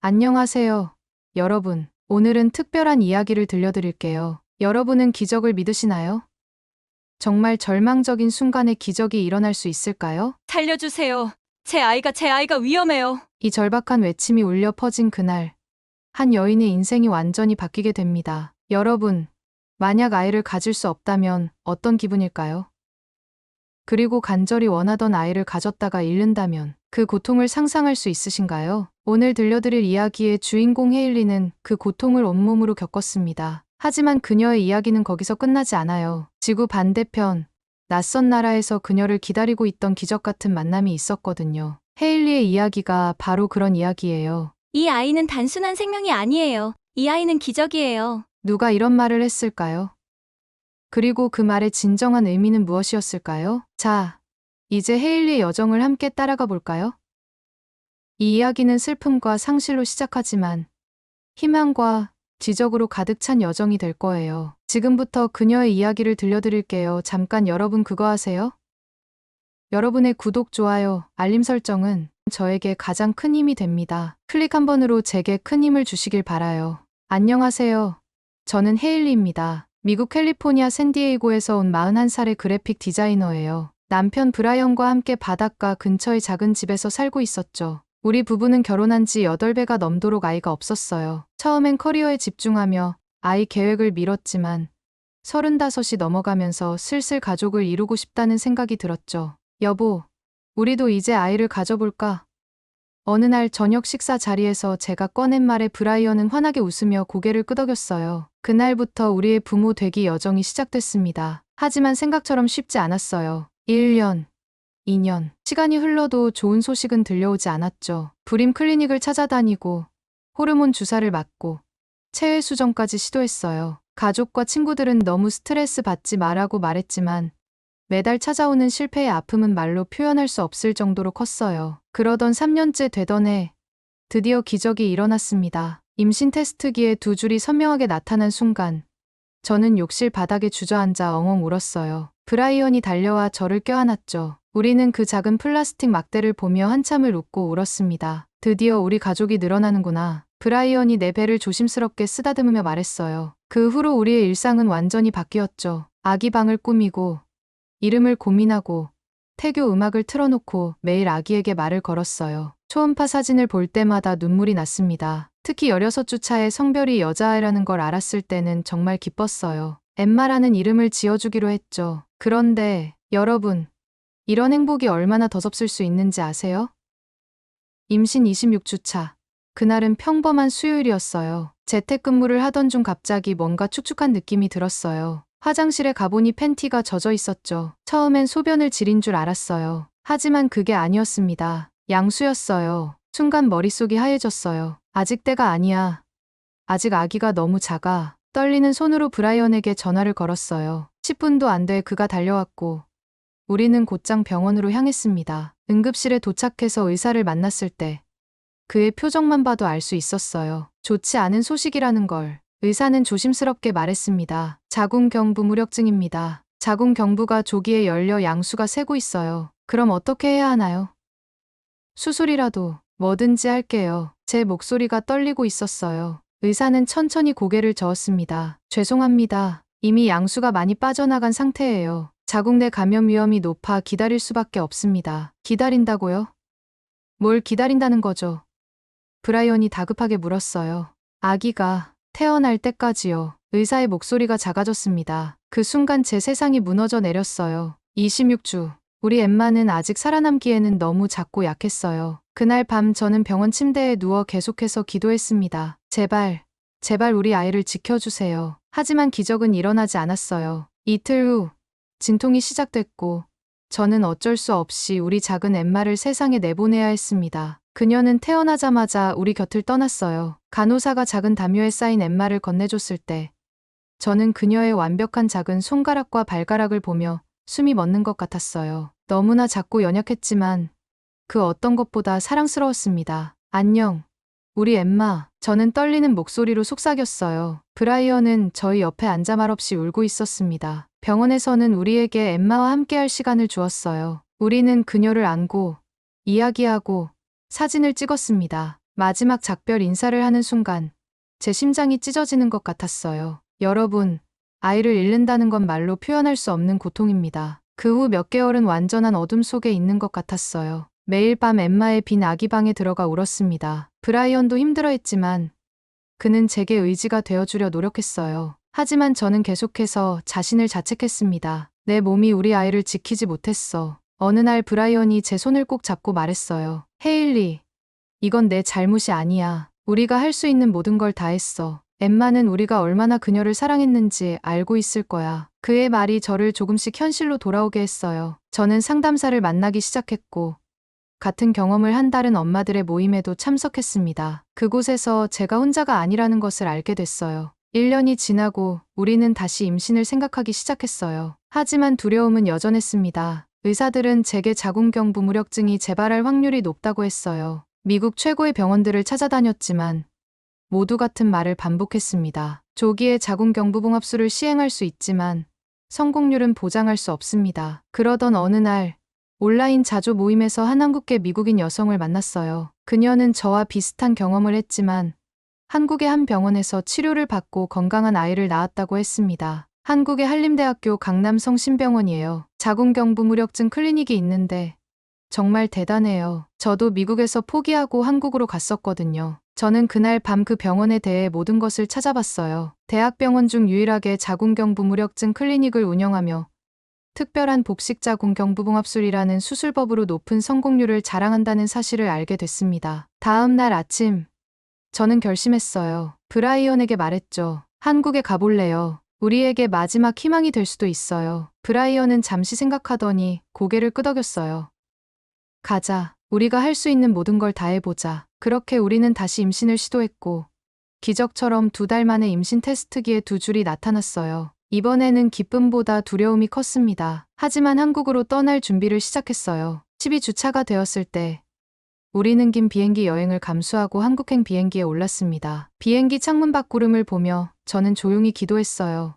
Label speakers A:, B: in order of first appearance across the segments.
A: 안녕하세요, 여러분. 오늘은 특별한 이야기를 들려드릴게요. 여러분은 기적을 믿으시나요? 정말 절망적인 순간에 기적이 일어날 수 있을까요?
B: 살려주세요. 제 아이가 위험해요.
A: 이 절박한 외침이 울려 퍼진 그날, 한 여인의 인생이 완전히 바뀌게 됩니다. 여러분, 만약 아이를 가질 수 없다면 어떤 기분일까요? 그리고 간절히 원하던 아이를 가졌다가 잃는다면 그 고통을 상상할 수 있으신가요? 오늘 들려드릴 이야기의 주인공 헤일리는 그 고통을 온몸으로 겪었습니다. 하지만 그녀의 이야기는 거기서 끝나지 않아요. 지구 반대편, 낯선 나라에서 그녀를 기다리고 있던 기적 같은 만남이 있었거든요. 헤일리의 이야기가 바로 그런 이야기예요.
B: 이 아이는 단순한 생명이 아니에요. 이 아이는 기적이에요.
A: 누가 이런 말을 했을까요? 그리고 그 말의 진정한 의미는 무엇이었을까요? 자, 이제 헤일리의 여정을 함께 따라가 볼까요? 이 이야기는 슬픔과 상실로 시작하지만 희망과 지적으로 가득 찬 여정이 될 거예요. 지금부터 그녀의 이야기를 들려드릴게요. 잠깐 여러분 그거 아세요? 여러분의 구독, 좋아요, 알림 설정은 저에게 가장 큰 힘이 됩니다. 클릭 한 번으로 제게 큰 힘을 주시길 바라요. 안녕하세요. 저는 헤일리입니다. 미국 캘리포니아 샌디에이고에서 온 41살의 그래픽 디자이너예요. 남편 브라이언과 함께 바닷가 근처의 작은 집에서 살고 있었죠. 우리 부부는 결혼한 지 8배가 넘도록 아이가 없었어요. 처음엔 커리어에 집중하며 아이 계획을 미뤘지만 35이 넘어가면서 슬슬 가족을 이루고 싶다는 생각이 들었죠. 여보, 우리도 이제 아이를 가져볼까? 어느 날 저녁 식사 자리에서 제가 꺼낸 말에 브라이언은 환하게 웃으며 고개를 끄덕였어요. 그날부터 우리의 부모 되기 여정이 시작됐습니다. 하지만 생각처럼 쉽지 않았어요. 1년, 2년. 시간이 흘러도 좋은 소식은 들려오지 않았죠. 불임 클리닉을 찾아다니고 호르몬 주사를 맞고 체외 수정까지 시도했어요. 가족과 친구들은 너무 스트레스 받지 말라고 말했지만 매달 찾아오는 실패의 아픔은 말로 표현할 수 없을 정도로 컸어요. 그러던 3년째 되던 해 드디어 기적이 일어났습니다. 임신 테스트기에 두 줄이 선명하게 나타난 순간 저는 욕실 바닥에 주저앉아 엉엉 울었어요. 브라이언이 달려와 저를 껴안았죠. 우리는 그 작은 플라스틱 막대를 보며 한참을 웃고 울었습니다. 드디어 우리 가족이 늘어나는구나. 브라이언이 내 배를 조심스럽게 쓰다듬으며 말했어요. 그 후로 우리의 일상은 완전히 바뀌었죠. 아기 방을 꾸미고 이름을 고민하고 태교 음악을 틀어놓고 매일 아기에게 말을 걸었어요. 초음파 사진을 볼 때마다 눈물이 났습니다. 특히 16주 차에 성별이 여자아이라는 걸 알았을 때는 정말 기뻤어요. 엠마라는 이름을 지어주기로 했죠. 그런데 여러분, 이런 행복이 얼마나 더섭을 수 있는지 아세요? 임신 26주 차. 그날은 평범한 수요일이었어요. 재택근무를 하던 중 갑자기 뭔가 축축한 느낌이 들었어요. 화장실에 가보니 팬티가 젖어 있었죠. 처음엔 소변을 지린 줄 알았어요. 하지만 그게 아니었습니다. 양수였어요. 순간 머릿속이 하얘졌어요. 아직 때가 아니야. 아직 아기가 너무 작아. 떨리는 손으로 브라이언에게 전화를 걸었어요. 10분도 안 돼 그가 달려왔고 우리는 곧장 병원으로 향했습니다. 응급실에 도착해서 의사를 만났을 때 그의 표정만 봐도 알 수 있었어요. 좋지 않은 소식이라는 걸. 의사는 조심스럽게 말했습니다. 자궁경부무력증입니다. 자궁경부가 조기에 열려 양수가 새고 있어요. 그럼 어떻게 해야 하나요? 수술이라도 뭐든지 할게요. 제 목소리가 떨리고 있었어요. 의사는 천천히 고개를 저었습니다. 죄송합니다. 이미 양수가 많이 빠져나간 상태예요. 자궁 내 감염 위험이 높아 기다릴 수밖에 없습니다. 기다린다고요? 뭘 기다린다는 거죠? 브라이언이 다급하게 물었어요. 아기가 태어날 때까지요. 의사의 목소리가 작아졌습니다. 그 순간 제 세상이 무너져 내렸어요. 26주. 우리 엠마는 아직 살아남기에는 너무 작고 약했어요. 그날 밤 저는 병원 침대에 누워 계속해서 기도했습니다. 제발, 제발 우리 아이를 지켜주세요. 하지만 기적은 일어나지 않았어요. 이틀 후, 진통이 시작됐고 저는 어쩔 수 없이 우리 작은 엠마를 세상에 내보내야 했습니다. 그녀는 태어나자마자 우리 곁을 떠났어요. 간호사가 작은 담요에 쌓인 엠마를 건네줬을 때 저는 그녀의 완벽한 작은 손가락과 발가락을 보며 숨이 멎는 것 같았어요. 너무나 작고 연약했지만 그 어떤 것보다 사랑스러웠습니다. 안녕, 우리 엠마. 저는 떨리는 목소리로 속삭였어요. 브라이언은 저희 옆에 앉아 말없이 울고 있었습니다. 병원에서는 우리에게 엠마와 함께할 시간을 주었어요. 우리는 그녀를 안고 이야기하고 사진을 찍었습니다. 마지막 작별 인사를 하는 순간 제 심장이 찢어지는 것 같았어요. 여러분, 아이를 잃는다는 건 말로 표현할 수 없는 고통입니다. 그 후 몇 개월은 완전한 어둠 속에 있는 것 같았어요. 매일 밤 엠마의 빈 아기 방에 들어가 울었습니다. 브라이언도 힘들어했지만 그는 제게 의지가 되어주려 노력했어요. 하지만 저는 계속해서 자신을 자책했습니다. 내 몸이 우리 아이를 지키지 못했어. 어느 날 브라이언이 제 손을 꼭 잡고 말했어요. 헤일리, 이건 내 잘못이 아니야. 우리가 할 수 있는 모든 걸 다 했어. 엠마는 우리가 얼마나 그녀를 사랑했는지 알고 있을 거야. 그의 말이 저를 조금씩 현실로 돌아오게 했어요. 저는 상담사를 만나기 시작했고 같은 경험을 한 다른 엄마들의 모임에도 참석했습니다. 그곳에서 제가 혼자가 아니라는 것을 알게 됐어요. 1년이 지나고 우리는 다시 임신을 생각하기 시작했어요. 하지만 두려움은 여전했습니다. 의사들은 제게 자궁경부 무력증이 재발할 확률이 높다고 했어요. 미국 최고의 병원들을 찾아다녔지만 모두 같은 말을 반복했습니다. 조기에 자궁경부봉합술을 시행할 수 있지만 성공률은 보장할 수 없습니다. 그러던 어느 날 온라인 자조 모임에서 한 한국계 미국인 여성을 만났어요. 그녀는 저와 비슷한 경험을 했지만 한국의 한 병원에서 치료를 받고 건강한 아이를 낳았다고 했습니다. 한국의 한림대학교 강남 성심병원이에요. 자궁경부무력증 클리닉이 있는데 정말 대단해요. 저도 미국에서 포기하고 한국으로 갔었거든요. 저는 그날 밤 그 병원에 대해 모든 것을 찾아봤어요. 대학병원 중 유일하게 자궁경부무력증 클리닉을 운영하며 특별한 복식자궁경부봉합술이라는 수술법으로 높은 성공률을 자랑한다는 사실을 알게 됐습니다. 다음 날 아침, 저는 결심했어요. 브라이언에게 말했죠. 한국에 가볼래요. 우리에게 마지막 희망이 될 수도 있어요. 브라이언은 잠시 생각하더니 고개를 끄덕였어요. 가자. 우리가 할 수 있는 모든 걸 다 해보자. 그렇게 우리는 다시 임신을 시도했고 기적처럼 2달 만에 임신 테스트기에 2줄이 나타났어요. 이번에는 기쁨보다 두려움이 컸습니다. 하지만 한국으로 떠날 준비를 시작했어요. 12주차가 되었을 때 우리는 긴 비행기 여행을 감수하고 한국행 비행기에 올랐습니다. 비행기 창문 밖 구름을 보며 저는 조용히 기도했어요.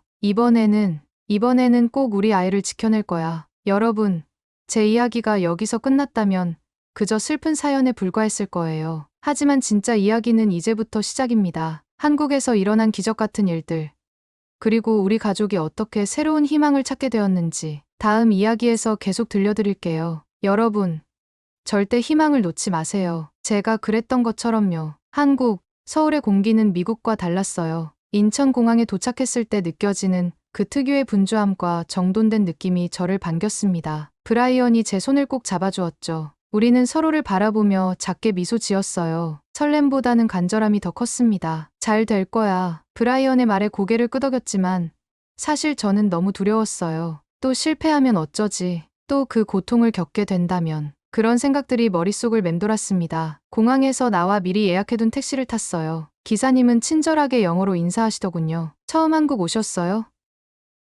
A: 이번에는 꼭 우리 아이를 지켜낼 거야. 여러분, 제 이야기가 여기서 끝났다면 그저 슬픈 사연에 불과했을 거예요. 하지만 진짜 이야기는 이제부터 시작입니다. 한국에서 일어난 기적 같은 일들, 그리고 우리 가족이 어떻게 새로운 희망을 찾게 되었는지 다음 이야기에서 계속 들려드릴게요. 여러분, 절대 희망을 놓지 마세요. 제가 그랬던 것처럼요. 한국, 서울의 공기는 미국과 달랐어요. 인천공항에 도착했을 때 느껴지는 그 특유의 분주함과 정돈된 느낌이 저를 반겼습니다. 브라이언이 제 손을 꼭 잡아주었죠. 우리는 서로를 바라보며 작게 미소 지었어요. 설렘보다는 간절함이 더 컸습니다. 잘 될 거야. 브라이언의 말에 고개를 끄덕였지만 사실 저는 너무 두려웠어요. 또 실패하면 어쩌지? 또 그 고통을 겪게 된다면. 그런 생각들이 머릿속을 맴돌았습니다. 공항에서 나와 미리 예약해둔 택시를 탔어요. 기사님은 친절하게 영어로 인사하시더군요. 처음 한국 오셨어요?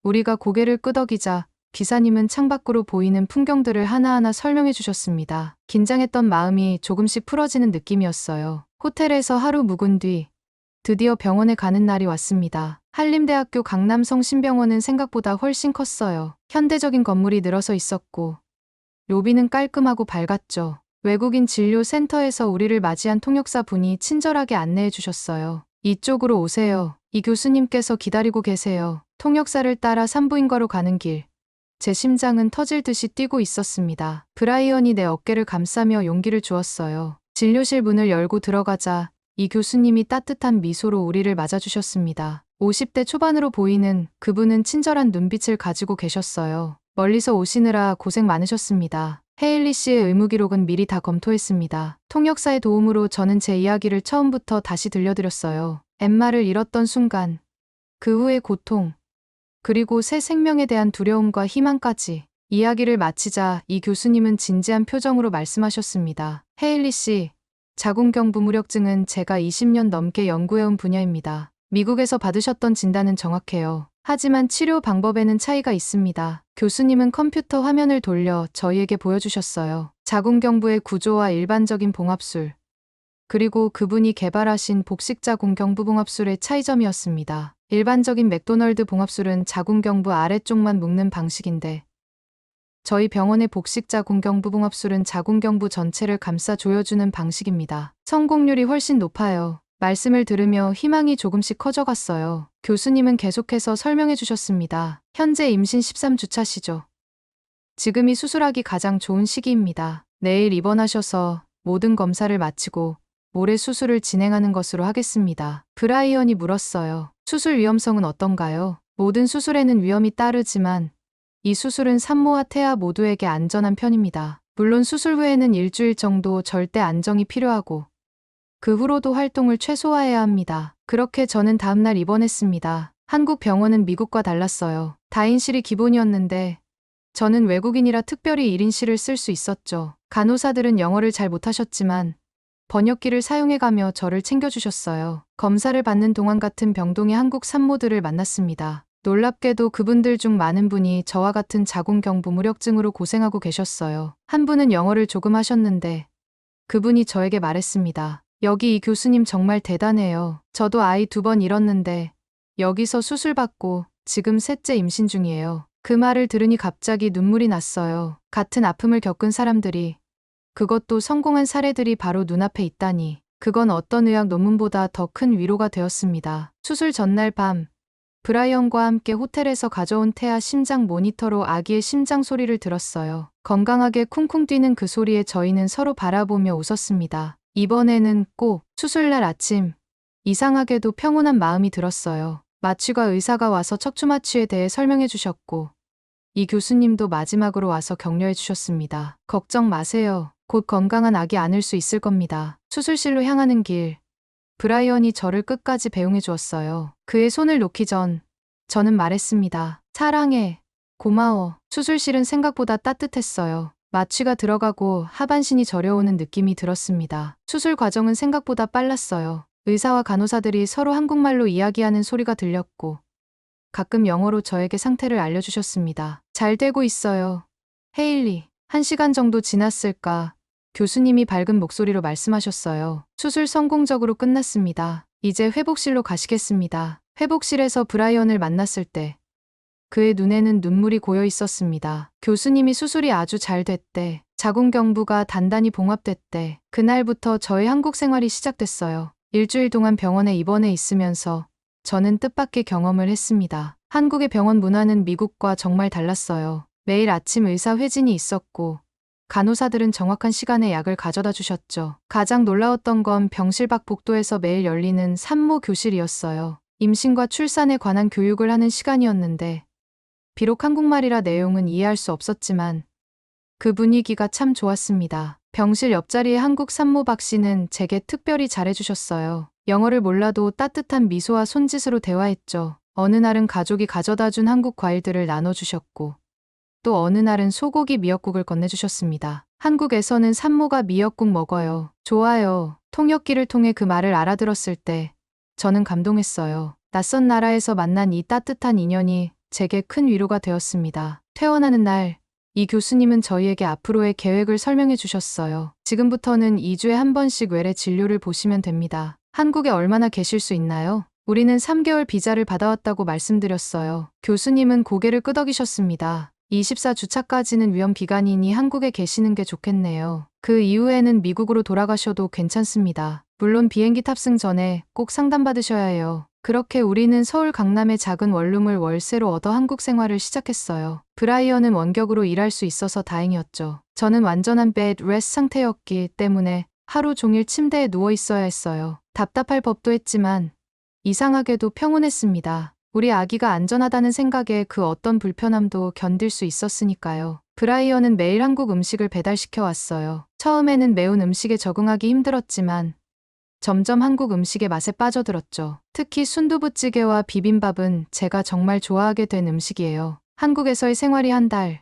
A: 우리가 고개를 끄덕이자 기사님은 창밖으로 보이는 풍경들을 하나하나 설명해 주셨습니다. 긴장했던 마음이 조금씩 풀어지는 느낌이었어요. 호텔에서 하루 묵은 뒤 드디어 병원에 가는 날이 왔습니다. 한림대학교 강남성심병원은 생각보다 훨씬 컸어요. 현대적인 건물이 늘어서 있었고 로비는 깔끔하고 밝았죠. 외국인 진료센터에서 우리를 맞이한 통역사 분이 친절하게 안내해 주셨어요. 이쪽으로 오세요. 이 교수님께서 기다리고 계세요. 통역사를 따라 산부인과로 가는 길. 제 심장은 터질 듯이 뛰고 있었습니다. 브라이언이 내 어깨를 감싸며 용기를 주었어요. 진료실 문을 열고 들어가자 이 교수님이 따뜻한 미소로 우리를 맞아주셨습니다. 50대 초반으로 보이는 그분은 친절한 눈빛을 가지고 계셨어요. 멀리서 오시느라 고생 많으셨습니다. 헤일리 씨의 의무기록은 미리 다 검토했습니다. 통역사의 도움으로 저는 제 이야기를 처음부터 다시 들려드렸어요. 엠마를 잃었던 순간, 그 후의 고통, 그리고 새 생명에 대한 두려움과 희망까지. 이야기를 마치자 이 교수님은 진지한 표정으로 말씀하셨습니다. 헤일리 씨, 자궁경부무력증은 제가 20년 넘게 연구해온 분야입니다. 미국에서 받으셨던 진단은 정확해요. 하지만 치료 방법에는 차이가 있습니다. 교수님은 컴퓨터 화면을 돌려 저희에게 보여주셨어요. 자궁경부의 구조와 일반적인 봉합술, 그리고 그분이 개발하신 복식자궁경부봉합술의 차이점이었습니다. 일반적인 맥도널드 봉합술은 자궁경부 아래쪽만 묶는 방식인데 저희 병원의 복식 자궁경부 붕합술은 자궁경부 전체를 감싸 조여주는 방식입니다. 성공률이 훨씬 높아요. 말씀을 들으며 희망이 조금씩 커져갔어요. 교수님은 계속해서 설명해 주셨습니다. 현재 임신 13주차시죠. 지금이 수술하기 가장 좋은 시기입니다. 내일 입원하셔서 모든 검사를 마치고 모레 수술을 진행하는 것으로 하겠습니다. 브라이언이 물었어요. 수술 위험성은 어떤가요? 모든 수술에는 위험이 따르지만 이 수술은 산모와 태아 모두에게 안전한 편입니다. 물론 수술 후에는 일주일 정도 절대 안정이 필요하고 그 후로도 활동을 최소화해야 합니다. 그렇게 저는 다음날 입원했습니다. 한국 병원은 미국과 달랐어요. 다인실이 기본이었는데 저는 외국인이라 특별히 1인실을 쓸 수 있었죠. 간호사들은 영어를 잘 못하셨지만 번역기를 사용해가며 저를 챙겨주셨어요. 검사를 받는 동안 같은 병동의 한국 산모들을 만났습니다. 놀랍게도 그분들 중 많은 분이 저와 같은 자궁경부 무력증으로 고생하고 계셨어요. 한 분은 영어를 조금 하셨는데 그분이 저에게 말했습니다. 여기 이 교수님 정말 대단해요. 저도 아이 2번 잃었는데 여기서 수술받고 지금 셋째 임신 중이에요. 그 말을 들으니 갑자기 눈물이 났어요. 같은 아픔을 겪은 사람들이, 그것도 성공한 사례들이 바로 눈앞에 있다니. 그건 어떤 의학 논문보다 더 큰 위로가 되었습니다. 수술 전날 밤, 브라이언과 함께 호텔에서 가져온 태아 심장 모니터로 아기의 심장 소리를 들었어요. 건강하게 쿵쿵 뛰는 그 소리에 저희는 서로 바라보며 웃었습니다. 이번에는 꼭 수술날 아침, 이상하게도 평온한 마음이 들었어요. 마취과 의사가 와서 척추 마취에 대해 설명해 주셨고 이 교수님도 마지막으로 와서 격려해 주셨습니다. 걱정 마세요. 곧 건강한 아기 안을 수 있을 겁니다. 수술실로 향하는 길, 브라이언이 저를 끝까지 배웅해 주었어요. 그의 손을 놓기 전 저는 말했습니다. 사랑해. 고마워. 수술실은 생각보다 따뜻했어요. 마취가 들어가고 하반신이 저려오는 느낌이 들었습니다. 수술 과정은 생각보다 빨랐어요. 의사와 간호사들이 서로 한국말로 이야기하는 소리가 들렸고 가끔 영어로 저에게 상태를 알려주셨습니다. 잘 되고 있어요. 헤일리. 1시간 정도 지났을까? 교수님이 밝은 목소리로 말씀하셨어요. 수술 성공적으로 끝났습니다. 이제 회복실로 가시겠습니다. 회복실에서 브라이언을 만났을 때 그의 눈에는 눈물이 고여 있었습니다. 교수님이 수술이 아주 잘 됐대. 자궁경부가 단단히 봉합됐대. 그날부터 저의 한국 생활이 시작됐어요. 일주일 동안 병원에 입원해 있으면서 저는 뜻밖의 경험을 했습니다. 한국의 병원 문화는 미국과 정말 달랐어요. 매일 아침 의사 회진이 있었고 간호사들은 정확한 시간에 약을 가져다 주셨죠. 가장 놀라웠던 건 병실 밖 복도에서 매일 열리는 산모 교실이었어요. 임신과 출산에 관한 교육을 하는 시간이었는데 비록 한국말이라 내용은 이해할 수 없었지만 그 분위기가 참 좋았습니다. 병실 옆자리의 한국 산모 박 씨는 제게 특별히 잘해주셨어요. 영어를 몰라도 따뜻한 미소와 손짓으로 대화했죠. 어느 날은 가족이 가져다 준 한국 과일들을 나눠주셨고 또 어느 날은 소고기 미역국을 건네주셨습니다. 한국에서는 산모가 미역국 먹어요. 좋아요. 통역기를 통해 그 말을 알아들었을 때 저는 감동했어요. 낯선 나라에서 만난 이 따뜻한 인연이 제게 큰 위로가 되었습니다. 퇴원하는 날, 이 교수님은 저희에게 앞으로의 계획을 설명해 주셨어요. 지금부터는 2주에 한 번씩 외래 진료를 보시면 됩니다. 한국에 얼마나 계실 수 있나요? 우리는 3개월 비자를 받아왔다고 말씀드렸어요. 교수님은 고개를 끄덕이셨습니다. 24주차까지는 위험 기간이니 한국에 계시는 게 좋겠네요. 그 이후에는 미국으로 돌아가셔도 괜찮습니다. 물론 비행기 탑승 전에 꼭 상담받으셔야 해요. 그렇게 우리는 서울 강남의 작은 원룸을 월세로 얻어 한국 생활을 시작했어요. 브라이언은 원격으로 일할 수 있어서 다행이었죠. 저는 완전한 베드 레스트 상태였기 때문에 하루 종일 침대에 누워 있어야 했어요. 답답할 법도 했지만 이상하게도 평온했습니다. 우리 아기가 안전하다는 생각에 그 어떤 불편함도 견딜 수 있었으니까요. 브라이언은 매일 한국 음식을 배달시켜 왔어요. 처음에는 매운 음식에 적응하기 힘들었지만 점점 한국 음식의 맛에 빠져들었죠. 특히 순두부찌개와 비빔밥은 제가 정말 좋아하게 된 음식이에요. 한국에서의 생활이 1달,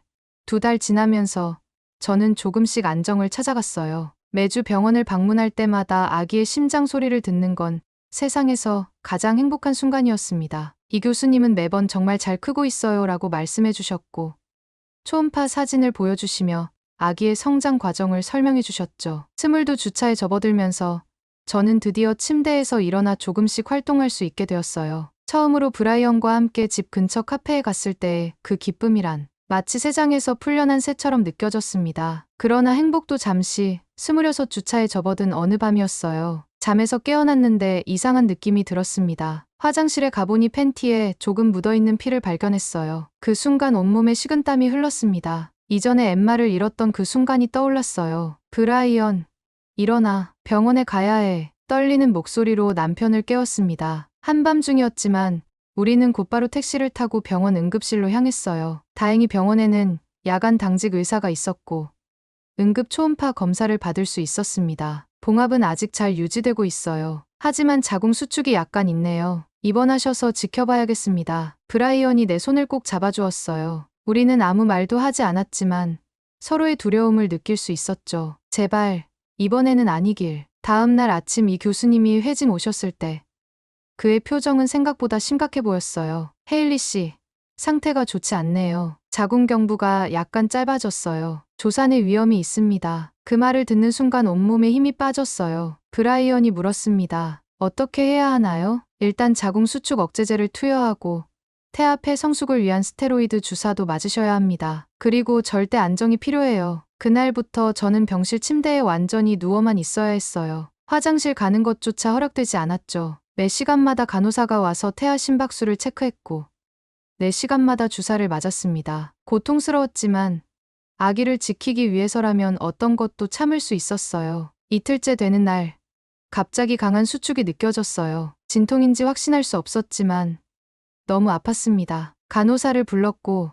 A: 2달 지나면서 저는 조금씩 안정을 찾아갔어요. 매주 병원을 방문할 때마다 아기의 심장 소리를 듣는 건 세상에서 가장 행복한 순간이었습니다. 이 교수님은 매번 정말 잘 크고 있어요 라고 말씀해 주셨고 초음파 사진을 보여주시며 아기의 성장 과정을 설명해 주셨죠. 스물두 주차에 접어들면서 저는 드디어 침대에서 일어나 조금씩 활동할 수 있게 되었어요. 처음으로 브라이언과 함께 집 근처 카페에 갔을 때의 그 기쁨이란 마치 새장에서 풀려난 새처럼 느껴졌습니다. 그러나 행복도 잠시 26주차에 접어든 어느 밤이었어요. 잠에서 깨어났는데 이상한 느낌이 들었습니다. 화장실에 가보니 팬티에 조금 묻어있는 피를 발견했어요. 그 순간 온몸에 식은땀이 흘렀습니다. 이전에 엠마를 잃었던 그 순간이 떠올랐어요. 브라이언, 일어나. 병원에 가야 해. 떨리는 목소리로 남편을 깨웠습니다. 한밤중이었지만 우리는 곧바로 택시를 타고 병원 응급실로 향했어요. 다행히 병원에는 야간 당직 의사가 있었고 응급 초음파 검사를 받을 수 있었습니다. 봉합은 아직 잘 유지되고 있어요. 하지만 자궁 수축이 약간 있네요. 입원하셔서 지켜봐야겠습니다. 브라이언이 내 손을 꼭 잡아주었어요. 우리는 아무 말도 하지 않았지만 서로의 두려움을 느낄 수 있었죠. 제발 이번에는 아니길. 다음 날 아침 이 교수님이 회진 오셨을 때 그의 표정은 생각보다 심각해 보였어요. 헤일리 씨, 상태가 좋지 않네요. 자궁 경부가 약간 짧아졌어요. 조산의 위험이 있습니다. 그 말을 듣는 순간 온몸에 힘이 빠졌어요. 브라이언이 물었습니다. 어떻게 해야 하나요? 일단 자궁 수축 억제제를 투여하고 태아폐 성숙을 위한 스테로이드 주사도 맞으셔야 합니다. 그리고 절대 안정이 필요해요. 그날부터 저는 병실 침대에 완전히 누워만 있어야 했어요. 화장실 가는 것조차 허락되지 않았죠. 매 시간마다 간호사가 와서 태아 심박수를 체크했고 4시간마다 주사를 맞았습니다. 고통스러웠지만 아기를 지키기 위해서라면 어떤 것도 참을 수 있었어요. 이틀째 되는 날 갑자기 강한 수축이 느껴졌어요. 진통인지 확신할 수 없었지만 너무 아팠습니다. 간호사를 불렀고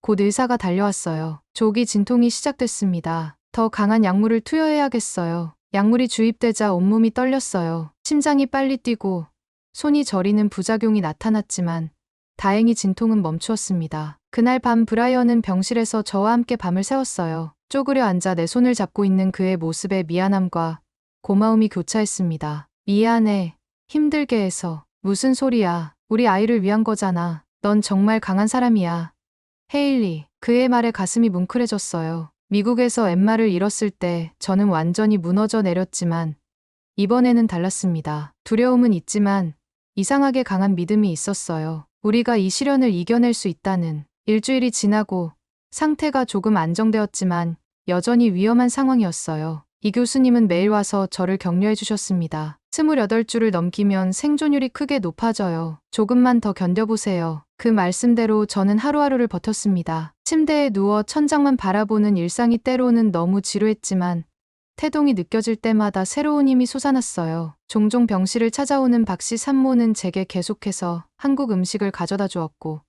A: 곧 의사가 달려왔어요. 조기 진통이 시작됐습니다. 더 강한 약물을 투여해야겠어요. 약물이 주입되자 온몸이 떨렸어요. 심장이 빨리 뛰고 손이 저리는 부작용이 나타났지만 다행히 진통은 멈추었습니다. 그날 밤 브라이언은 병실에서 저와 함께 밤을 새웠어요. 쪼그려 앉아 내 손을 잡고 있는 그의 모습에 미안함과 고마움이 교차했습니다. 미안해. 힘들게 해서. 무슨 소리야. 우리 아이를 위한 거잖아. 넌 정말 강한 사람이야. 헤일리. 그의 말에 가슴이 뭉클해졌어요. 미국에서 엠마를 잃었을 때 저는 완전히 무너져 내렸지만 이번에는 달랐습니다. 두려움은 있지만 이상하게 강한 믿음이 있었어요. 우리가 이 시련을 이겨낼 수 있다는. 일주일이 지나고 상태가 조금 안정되었지만 여전히 위험한 상황이었어요. 이 교수님은 매일 와서 저를 격려해 주셨습니다. 28주를 넘기면 생존율이 크게 높아져요. 조금만 더 견뎌보세요. 그 말씀대로 저는 하루하루를 버텼습니다. 침대에 누워 천장만 바라보는 일상이 때로는 너무 지루했지만 태동이 느껴질 때마다 새로운 힘이 솟아났어요. 종종 병실을 찾아오는 박씨 산모는 제게 계속해서 한국 음식을 가져다 주었고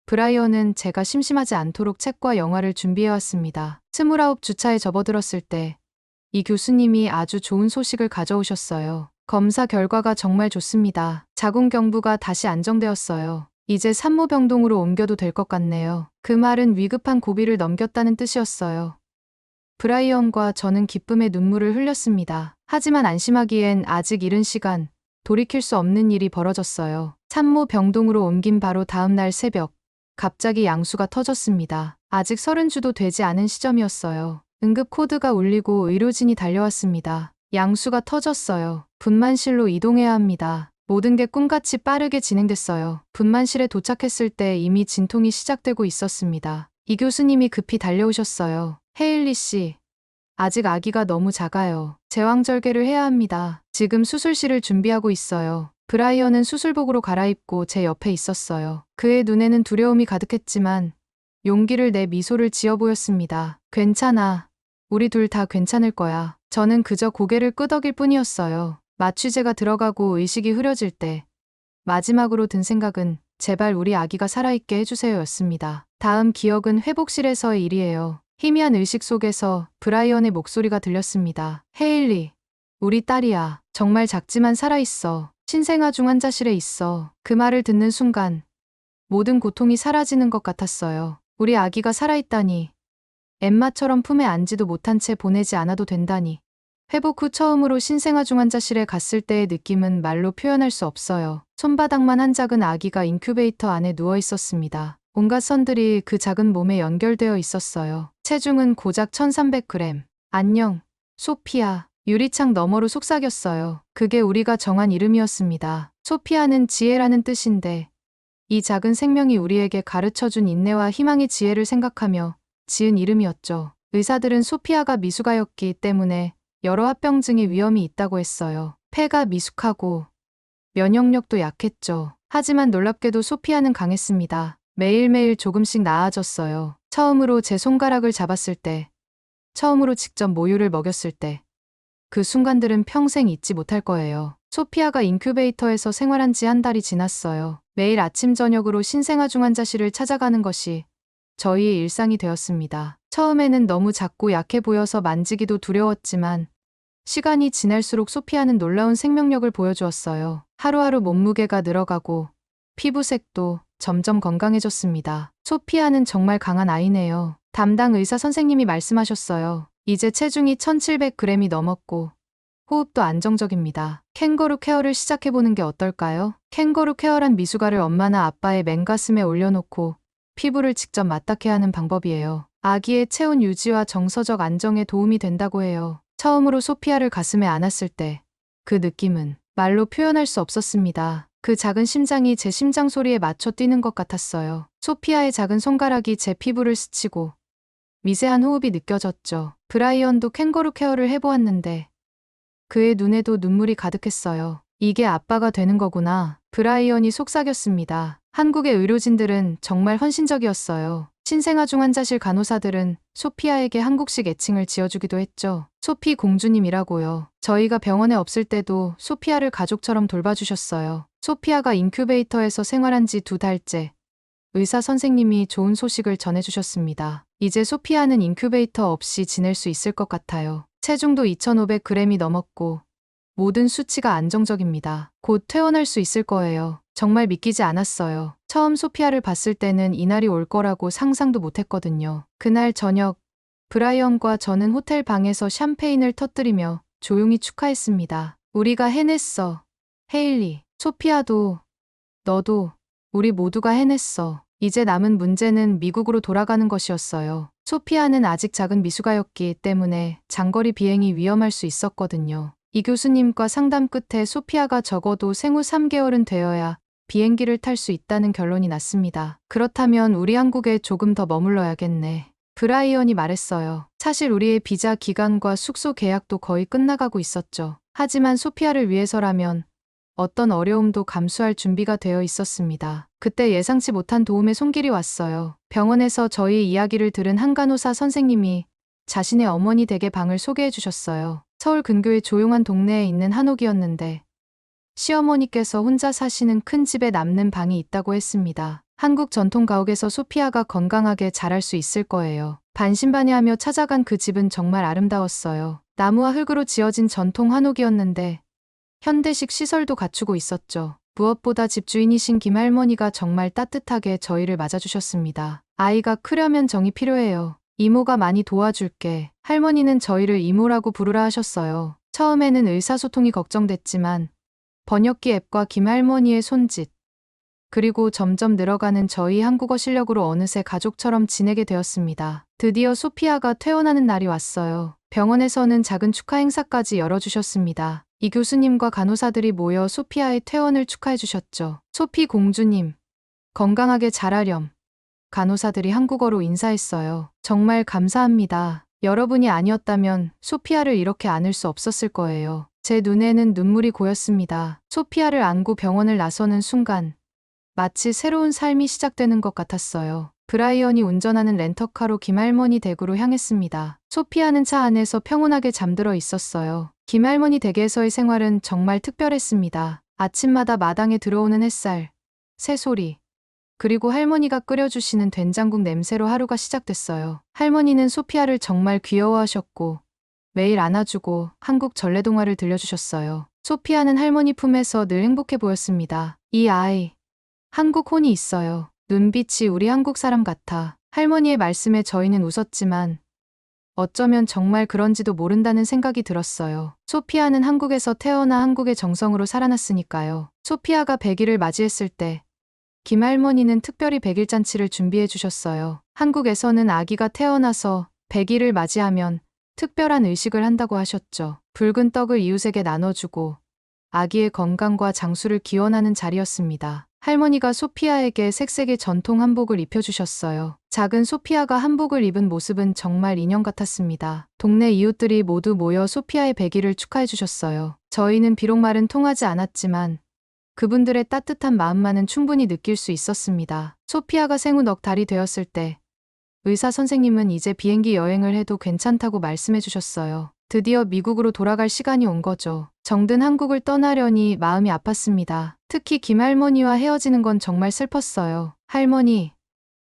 A: 브라이언은 제가 심심하지 않도록 책과 영화를 준비해왔습니다. 29주차에 접어들었을 때 이 교수님이 아주 좋은 소식을 가져오셨어요. 검사 결과가 정말 좋습니다. 자궁 경부가 다시 안정되었어요. 이제 산모병동으로 옮겨도 될 것 같네요. 그 말은 위급한 고비를 넘겼다는 뜻이었어요. 브라이언과 저는 기쁨의 눈물을 흘렸습니다. 하지만 안심하기엔 아직 이른 시간, 돌이킬 수 없는 일이 벌어졌어요. 산모 병동으로 옮긴 바로 다음 날 새벽, 갑자기 양수가 터졌습니다. 아직 30주도 되지 않은 시점이었어요. 응급 코드가 울리고 의료진이 달려왔습니다. 양수가 터졌어요. 분만실로 이동해야 합니다. 모든 게 꿈같이 빠르게 진행됐어요. 분만실에 도착했을 때 이미 진통이 시작되고 있었습니다. 이 교수님이 급히 달려오셨어요. 헤일리 씨, 아직 아기가 너무 작아요. 제왕절개를 해야 합니다. 지금 수술실을 준비하고 있어요. 브라이언은 수술복으로 갈아입고 제 옆에 있었어요. 그의 눈에는 두려움이 가득했지만 용기를 내 미소를 지어 보였습니다. 괜찮아. 우리 둘 다 괜찮을 거야. 저는 그저 고개를 끄덕일 뿐이었어요. 마취제가 들어가고 의식이 흐려질 때 마지막으로 든 생각은 제발 우리 아기가 살아있게 해주세요였습니다. 다음 기억은 회복실에서의 일이에요. 희미한 의식 속에서 브라이언의 목소리가 들렸습니다. 헤일리, 우리 딸이야. 정말 작지만 살아있어. 신생아 중 환자실에 있어. 그 말을 듣는 순간 모든 고통이 사라지는 것 같았어요. 우리 아기가 살아있다니. 엠마처럼 품에 안지도 못한 채 보내지 않아도 된다니. 회복 후 처음으로 신생아 중 환자실에 갔을 때의 느낌은 말로 표현할 수 없어요. 손바닥만 한 작은 아기가 인큐베이터 안에 누워 있었습니다. 온갖 선들이 그 작은 몸에 연결되어 있었어요. 체중은 고작 1300g. 안녕, 소피아. 유리창 너머로 속삭였어요. 그게 우리가 정한 이름이었습니다. 소피아는 지혜라는 뜻인데 이 작은 생명이 우리에게 가르쳐준 인내와 희망의 지혜를 생각하며 지은 이름이었죠. 의사들은 소피아가 미숙아였기 때문에 여러 합병증의 위험이 있다고 했어요. 폐가 미숙하고 면역력도 약했죠. 하지만 놀랍게도 소피아는 강했습니다. 매일매일 조금씩 나아졌어요. 처음으로 제 손가락을 잡았을 때, 처음으로 직접 모유를 먹였을 때, 그 순간들은 평생 잊지 못할 거예요. 소피아가 인큐베이터에서 생활한 지 한 달이 지났어요. 매일 아침 저녁으로 신생아 중환자실을 찾아가는 것이 저희의 일상이 되었습니다. 처음에는 너무 작고 약해 보여서 만지기도 두려웠지만 시간이 지날수록 소피아는 놀라운 생명력을 보여주었어요. 하루하루 몸무게가 늘어가고 피부색도 점점 건강해졌습니다. 소피아는 정말 강한 아이네요. 담당 의사 선생님이 말씀하셨어요. 이제 체중이 1700g이 넘었고 호흡도 안정적입니다. 캥거루 케어를 시작해보는 게 어떨까요? 캥거루 케어란 미숙아를 엄마나 아빠의 맨가슴에 올려놓고 피부를 직접 맞닿게 하는 방법이에요. 아기의 체온 유지와 정서적 안정에 도움이 된다고 해요. 처음으로 소피아를 가슴에 안았을 때 그 느낌은 말로 표현할 수 없었습니다. 그 작은 심장이 제 심장 소리에 맞춰 뛰는 것 같았어요. 소피아의 작은 손가락이 제 피부를 스치고 미세한 호흡이 느껴졌죠. 브라이언도 캥거루 케어를 해보았는데 그의 눈에도 눈물이 가득했어요. 이게 아빠가 되는 거구나. 브라이언이 속삭였습니다. 한국의 의료진들은 정말 헌신적이었어요. 신생아 중환자실 간호사들은 소피아에게 한국식 애칭을 지어주기도 했죠. 소피 공주님이라고요. 저희가 병원에 없을 때도 소피아를 가족처럼 돌봐주셨어요. 소피아가 인큐베이터에서 생활한 지 2달째. 의사 선생님이 좋은 소식을 전해주셨습니다. 이제 소피아는 인큐베이터 없이 지낼 수 있을 것 같아요. 체중도 2500g이 넘었고 모든 수치가 안정적입니다. 곧 퇴원할 수 있을 거예요. 정말 믿기지 않았어요. 처음 소피아를 봤을 때는 이날이 올 거라고 상상도 못했거든요. 그날 저녁 브라이언과 저는 호텔 방에서 샴페인을 터뜨리며 조용히 축하했습니다. 우리가 해냈어. 헤일리, 소피아도, 너도, 우리 모두가 해냈어. 이제 남은 문제는 미국으로 돌아가는 것이었어요. 소피아는 아직 작은 미숙아였기 때문에 장거리 비행이 위험할 수 있었거든요. 이 교수님과 상담 끝에 소피아가 적어도 생후 3개월은 되어야 비행기를 탈 수 있다는 결론이 났습니다. 그렇다면 우리 한국에 조금 더 머물러야겠네. 브라이언이 말했어요. 사실 우리의 비자 기간과 숙소 계약도 거의 끝나가고 있었죠. 하지만 소피아를 위해서라면 어떤 어려움도 감수할 준비가 되어 있었습니다. 그때 예상치 못한 도움의 손길이 왔어요. 병원에서 저희 이야기를 들은 한 간호사 선생님이 자신의 어머니 댁의 방을 소개해 주셨어요. 서울 근교의 조용한 동네에 있는 한옥이었는데 시어머니께서 혼자 사시는 큰 집에 남는 방이 있다고 했습니다. 한국 전통 가옥에서 소피아가 건강하게 자랄 수 있을 거예요. 반신반의하며 찾아간 그 집은 정말 아름다웠어요. 나무와 흙으로 지어진 전통 한옥이었는데 현대식 시설도 갖추고 있었죠. 무엇보다 집주인이신 김할머니가 정말 따뜻하게 저희를 맞아주셨습니다. 아이가 크려면 정이 필요해요. 이모가 많이 도와줄게. 할머니는 저희를 이모라고 부르라 하셨어요. 처음에는 의사소통이 걱정됐지만 번역기 앱과 김할머니의 손짓, 그리고 점점 늘어가는 저희 한국어 실력으로 어느새 가족처럼 지내게 되었습니다. 드디어 소피아가 퇴원하는 날이 왔어요. 병원에서는 작은 축하 행사까지 열어주셨습니다. 이 교수님과 간호사들이 모여 소피아의 퇴원을 축하해 주셨죠. 소피 공주님, 건강하게 자라렴. 간호사들이 한국어로 인사했어요. 정말 감사합니다. 여러분이 아니었다면 소피아를 이렇게 안을 수 없었을 거예요. 제 눈에는 눈물이 고였습니다. 소피아를 안고 병원을 나서는 순간 마치 새로운 삶이 시작되는 것 같았어요. 브라이언이 운전하는 렌터카로 김할머니 댁으로 향했습니다. 소피아는 차 안에서 평온하게 잠들어 있었어요. 김할머니 댁에서의 생활은 정말 특별했습니다. 아침마다 마당에 들어오는 햇살, 새소리, 그리고 할머니가 끓여주시는 된장국 냄새로 하루가 시작됐어요. 할머니는 소피아를 정말 귀여워하셨고 매일 안아주고 한국 전래동화를 들려주셨어요. 소피아는 할머니 품에서 늘 행복해 보였습니다. 이 아이, 한국 혼이 있어요. 눈빛이 우리 한국 사람 같아. 할머니의 말씀에 저희는 웃었지만 어쩌면 정말 그런지도 모른다는 생각이 들었어요. 소피아는 한국에서 태어나 한국의 정성으로 살아났으니까요. 소피아가 100일을 맞이했을 때 김할머니는 특별히 100일 잔치를 준비해 주셨어요. 한국에서는 아기가 태어나서 100일을 맞이하면 특별한 의식을 한다고 하셨죠. 붉은 떡을 이웃에게 나눠주고 아기의 건강과 장수를 기원하는 자리였습니다. 할머니가 소피아에게 색색의 전통 한복을 입혀주셨어요. 작은 소피아가 한복을 입은 모습은 정말 인형 같았습니다. 동네 이웃들이 모두 모여 소피아의 100일을 축하해 주셨어요. 저희는 비록 말은 통하지 않았지만 그분들의 따뜻한 마음만은 충분히 느낄 수 있었습니다. 소피아가 생후 넉 달이 되었을 때 의사 선생님은 이제 비행기 여행을 해도 괜찮다고 말씀해 주셨어요. 드디어 미국으로 돌아갈 시간이 온 거죠. 정든 한국을 떠나려니 마음이 아팠습니다. 특히 김할머니와 헤어지는 건 정말 슬펐어요. 할머니,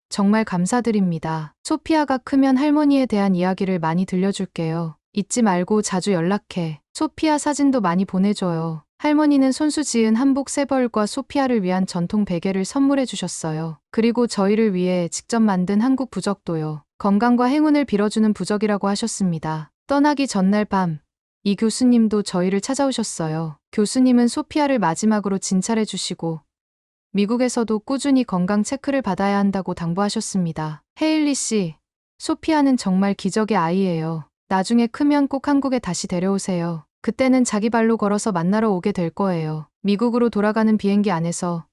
A: 정말 감사드립니다. 소피아가 크면 할머니에 대한 이야기를 많이 들려줄게요. 잊지 말고 자주 연락해. 소피아 사진도 많이 보내줘요. 할머니는 손수 지은 한복 3벌과 소피아를 위한 전통 베개를 선물해 주셨어요. 그리고 저희를 위해 직접 만든 한국 부적도요. 건강과 행운을 빌어주는 부적이라고 하셨습니다. 떠나기 전날 밤, 이 교수님도 저희를 찾아오셨어요. 교수님은 소피아를 마지막으로 진찰해 주시고 미국에서도 꾸준히 건강 체크를 받아야 한다고 당부하셨습니다. 헤일리 씨, 소피아는 정말 기적의 아이예요. 나중에 크면 꼭 한국에 다시 데려오세요. 그때는 자기 발로 걸어서 만나러 오게 될 거예요. 미국으로 돌아가는 비행기 안에서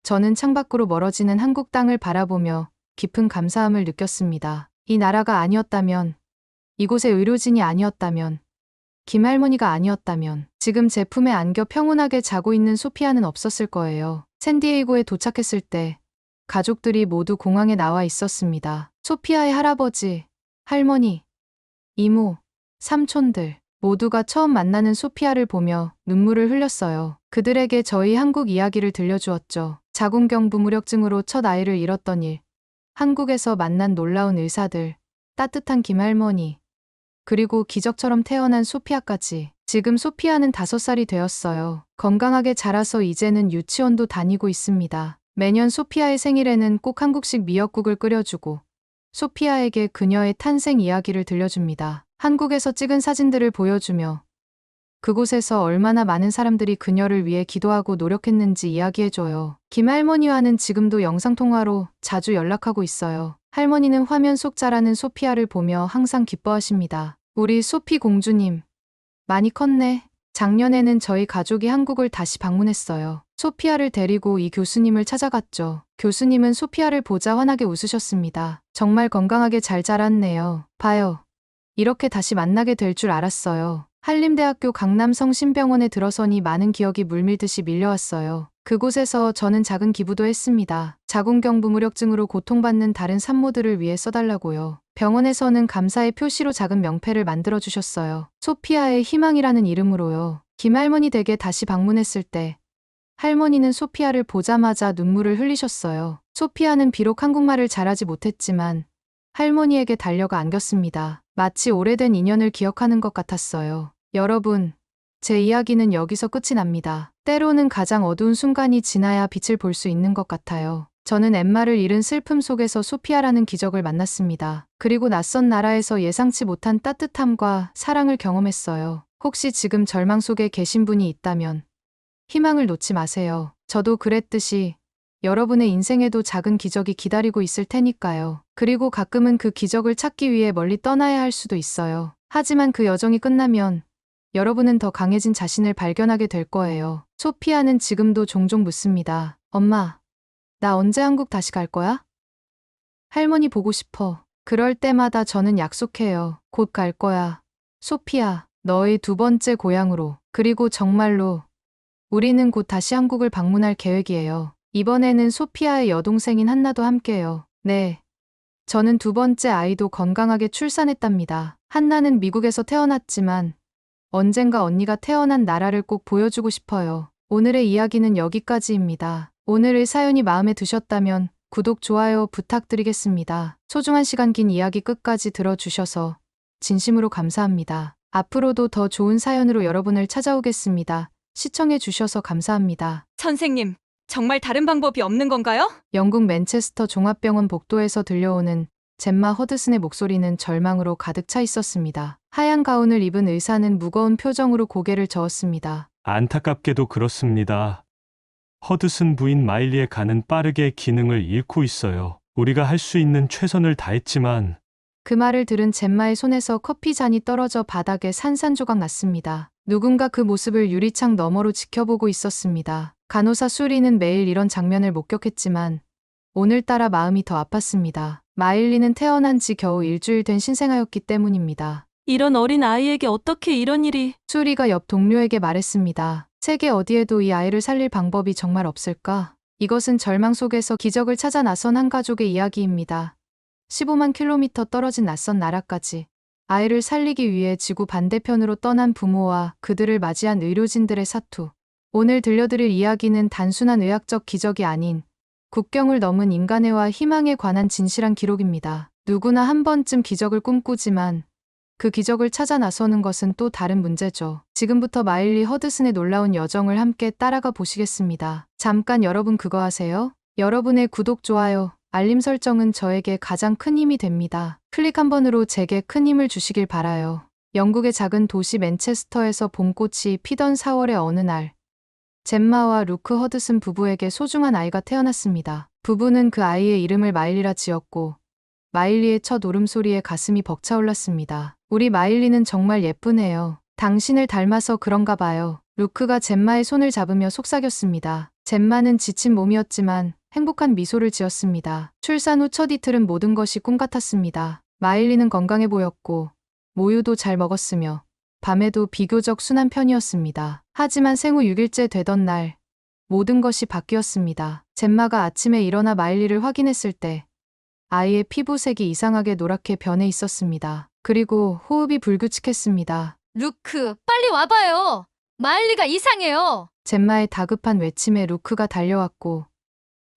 A: 저는 창밖으로 멀어지는 한국 땅을 바라보며 깊은 감사함을 느꼈습니다. 이 나라가 아니었다면, 이곳의 의료진이 아니었다면, 김할머니가 아니었다면 지금 제 품에 안겨 평온하게 자고 있는 소피아는 없었을 거예요. 샌디에이고에 도착했을 때 가족들이 모두 공항에 나와 있었습니다. 소피아의 할아버지, 할머니, 이모, 삼촌들 모두가 처음 만나는 소피아를 보며 눈물을 흘렸어요. 그들에게 저희 한국 이야기를 들려주었죠. 자궁경부 무력증으로 첫 아이를 잃었던 일, 한국에서 만난 놀라운 의사들, 따뜻한 김할머니, 그리고 기적처럼 태어난 소피아까지. 지금 소피아는 5살이 되었어요. 건강하게 자라서 이제는 유치원도 다니고 있습니다. 매년 소피아의 생일에는 꼭 한국식 미역국을 끓여주고 소피아에게 그녀의 탄생 이야기를 들려줍니다. 한국에서 찍은 사진들을 보여주며 그곳에서 얼마나 많은 사람들이 그녀를 위해 기도하고 노력했는지 이야기해줘요. 김할머니와는 지금도 영상통화로 자주 연락하고 있어요. 할머니는 화면 속 자라는 소피아를 보며 항상 기뻐하십니다. 우리 소피 공주님, 많이 컸네. 작년에는 저희 가족이 한국을 다시 방문했어요. 소피아를 데리고 이 교수님을 찾아갔죠. 교수님은 소피아를 보자 환하게 웃으셨습니다. 정말 건강하게 잘 자랐네요. 봐요. 이렇게 다시 만나게 될 줄 알았어요. 한림대학교 강남성심병원에 들어서니 많은 기억이 물밀듯이 밀려왔어요. 그곳에서 저는 작은 기부도 했습니다. 자궁경부무력증으로 고통받는 다른 산모들을 위해 써달라고요. 병원에서는 감사의 표시로 작은 명패를 만들어주셨어요. 소피아의 희망이라는 이름으로요. 김할머니 댁에 다시 방문했을 때 할머니는 소피아를 보자마자 눈물을 흘리셨어요. 소피아는 비록 한국말을 잘하지 못했지만 할머니에게 달려가 안겼습니다. 마치 오래된 인연을 기억하는 것 같았어요. 여러분, 제 이야기는 여기서 끝이 납니다. 때로는 가장 어두운 순간이 지나야 빛을 볼 수 있는 것 같아요. 저는 엠마를 잃은 슬픔 속에서 소피아라는 기적을 만났습니다. 그리고 낯선 나라에서 예상치 못한 따뜻함과 사랑을 경험했어요. 혹시 지금 절망 속에 계신 분이 있다면 희망을 놓지 마세요. 저도 그랬듯이 여러분의 인생에도 작은 기적이 기다리고 있을 테니까요. 그리고 가끔은 그 기적을 찾기 위해 멀리 떠나야 할 수도 있어요. 하지만 그 여정이 끝나면 여러분은 더 강해진 자신을 발견하게 될 거예요. 소피아는 지금도 종종 묻습니다. 엄마, 나 언제 한국 다시 갈 거야? 할머니 보고 싶어. 그럴 때마다 저는 약속해요. 곧 갈 거야. 소피아, 너의 2번째 고향으로. 그리고 정말로 우리는 곧 다시 한국을 방문할 계획이에요. 이번에는 소피아의 여동생인 한나도 함께요. 네. 저는 2번째 아이도 건강하게 출산했답니다. 한나는 미국에서 태어났지만 언젠가 언니가 태어난 나라를 꼭 보여주고 싶어요. 오늘의 이야기는 여기까지입니다. 오늘의 사연이 마음에 드셨다면 구독, 좋아요 부탁드리겠습니다. 소중한 시간 긴 이야기 끝까지 들어주셔서 진심으로 감사합니다. 앞으로도 더 좋은 사연으로 여러분을 찾아오겠습니다. 시청해주셔서 감사합니다.
B: 선생님, 정말 다른 방법이 없는 건가요?
A: 영국 맨체스터 종합병원 복도에서 들려오는 젬마 허드슨의 목소리는 절망으로 가득 차 있었습니다. 하얀 가운을 입은 의사는 무거운 표정으로 고개를 저었습니다.
C: 안타깝게도 그렇습니다. 허드슨 부인 마일리의 간은 빠르게 기능을 잃고 있어요. 우리가 할 수 있는 최선을 다했지만
A: 그 말을 들은 젬마의 손에서 커피 잔이 떨어져 바닥에 산산조각 났습니다. 누군가 그 모습을 유리창 너머로 지켜보고 있었습니다. 간호사 수리는 매일 이런 장면을 목격했지만 오늘따라 마음이 더 아팠습니다. 마일리는 태어난 지 겨우 일주일 된 신생아였기 때문입니다.
D: 이런 어린 아이에게 어떻게 이런 일이...
A: 수리가 옆 동료에게 말했습니다. 세계 어디에도 이 아이를 살릴 방법이 정말 없을까? 이것은 절망 속에서 기적을 찾아 나선 한 가족의 이야기입니다. 15만 킬로미터 떨어진 낯선 나라까지 아이를 살리기 위해 지구 반대편으로 떠난 부모와 그들을 맞이한 의료진들의 사투. 오늘 들려드릴 이야기는 단순한 의학적 기적이 아닌 국경을 넘은 인간애와 희망에 관한 진실한 기록입니다. 누구나 한 번쯤 기적을 꿈꾸지만 그 기적을 찾아 나서는 것은 또 다른 문제죠. 지금부터 마일리 허드슨의 놀라운 여정을 함께 따라가 보시겠습니다. 잠깐 여러분 그거 아세요? 여러분의 구독, 좋아요, 알림 설정은 저에게 가장 큰 힘이 됩니다. 클릭 한 번으로 제게 큰 힘을 주시길 바라요. 영국의 작은 도시 맨체스터에서 봄꽃이 피던 4월의 어느 날, 젬마와 루크 허드슨 부부에게 소중한 아이가 태어났습니다. 부부는 그 아이의 이름을 마일리라 지었고 마일리의 첫 울음소리에 가슴이 벅차올랐습니다. 우리 마일리는 정말 예쁘네요. 당신을 닮아서 그런가 봐요. 루크가 젬마의 손을 잡으며 속삭였습니다. 젬마는 지친 몸이었지만 행복한 미소를 지었습니다. 출산 후 첫 이틀은 모든 것이 꿈 같았습니다. 마일리는 건강해 보였고 모유도 잘 먹었으며 밤에도 비교적 순한 편이었습니다. 하지만 생후 6일째 되던 날 모든 것이 바뀌었습니다. 젬마가 아침에 일어나 마일리를 확인했을 때 아이의 피부색이 이상하게 노랗게 변해 있었습니다. 그리고 호흡이 불규칙했습니다.
B: 루크, 빨리 와봐요. 마일리가 이상해요.
A: 젬마의 다급한 외침에 루크가 달려왔고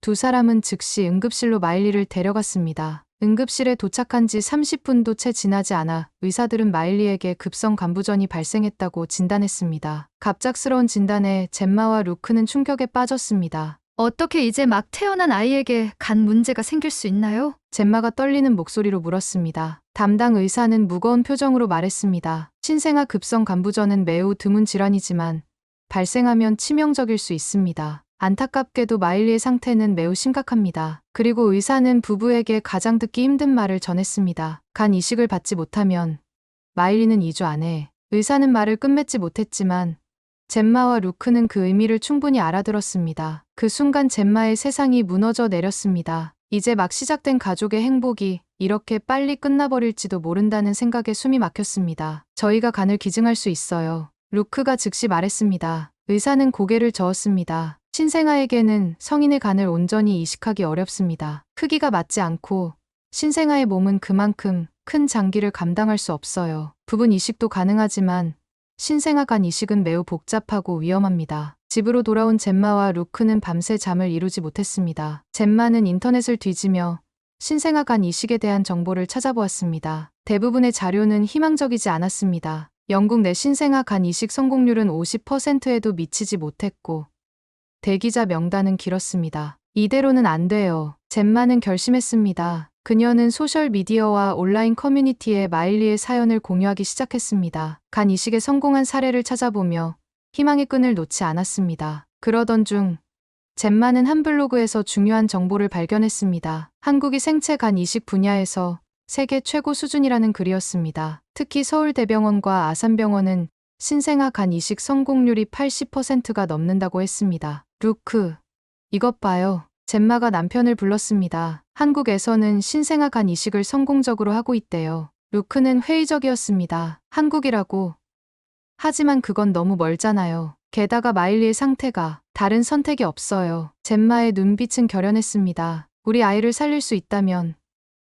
A: 두 사람은 즉시 응급실로 마일리를 데려갔습니다. 응급실에 도착한 지 30분도 채 지나지 않아 의사들은 마일리에게 급성 간부전이 발생했다고 진단했습니다. 갑작스러운 진단에 젬마와 루크는 충격에 빠졌습니다.
B: 어떻게 이제 막 태어난 아이에게 간 문제가 생길 수 있나요?
A: 젬마가 떨리는 목소리로 물었습니다. 담당 의사는 무거운 표정으로 말했습니다. 신생아 급성 간부전은 매우 드문 질환이지만 발생하면 치명적일 수 있습니다. 안타깝게도 마일리의 상태는 매우 심각합니다. 그리고 의사는 부부에게 가장 듣기 힘든 말을 전했습니다. 간 이식을 받지 못하면 마일리는 2주 안에. 의사는 말을 끝맺지 못했지만 젬마와 루크는 그 의미를 충분히 알아들었습니다. 그 순간 젬마의 세상이 무너져 내렸습니다. 이제 막 시작된 가족의 행복이 이렇게 빨리 끝나버릴지도 모른다는 생각에 숨이 막혔습니다. 저희가 간을 기증할 수 있어요. 루크가 즉시 말했습니다. 의사는 고개를 저었습니다. 신생아에게는 성인의 간을 온전히 이식하기 어렵습니다. 크기가 맞지 않고 신생아의 몸은 그만큼 큰 장기를 감당할 수 없어요. 부분 이식도 가능하지만 신생아 간 이식은 매우 복잡하고 위험합니다. 집으로 돌아온 젬마와 루크는 밤새 잠을 이루지 못했습니다. 젬마는 인터넷을 뒤지며 신생아 간 이식에 대한 정보를 찾아보았습니다. 대부분의 자료는 희망적이지 않았습니다. 영국 내 신생아 간 이식 성공률은 50%에도 미치지 못했고 대기자 명단은 길었습니다. 이대로는 안 돼요. 젬마는 결심했습니다. 그녀는 소셜미디어와 온라인 커뮤니티에 마일리의 사연을 공유하기 시작했습니다. 간 이식에 성공한 사례를 찾아보며 희망의 끈을 놓지 않았습니다. 그러던 중 젬마는 한 블로그에서 중요한 정보를 발견했습니다. 한국이 생체 간 이식 분야에서 세계 최고 수준이라는 글이었습니다. 특히 서울대병원과 아산병원은 신생아 간 이식 성공률이 80%가 넘는다고 했습니다. 루크, 이것 봐요. 젬마가 남편을 불렀습니다. 한국에서는 신생아 간 이식을 성공적으로 하고 있대요. 루크는 회의적이었습니다. 한국이라고. 하지만 그건 너무 멀잖아요. 게다가 마일리의 상태가. 다른 선택이 없어요. 젬마의 눈빛은 결연했습니다. 우리 아이를 살릴 수 있다면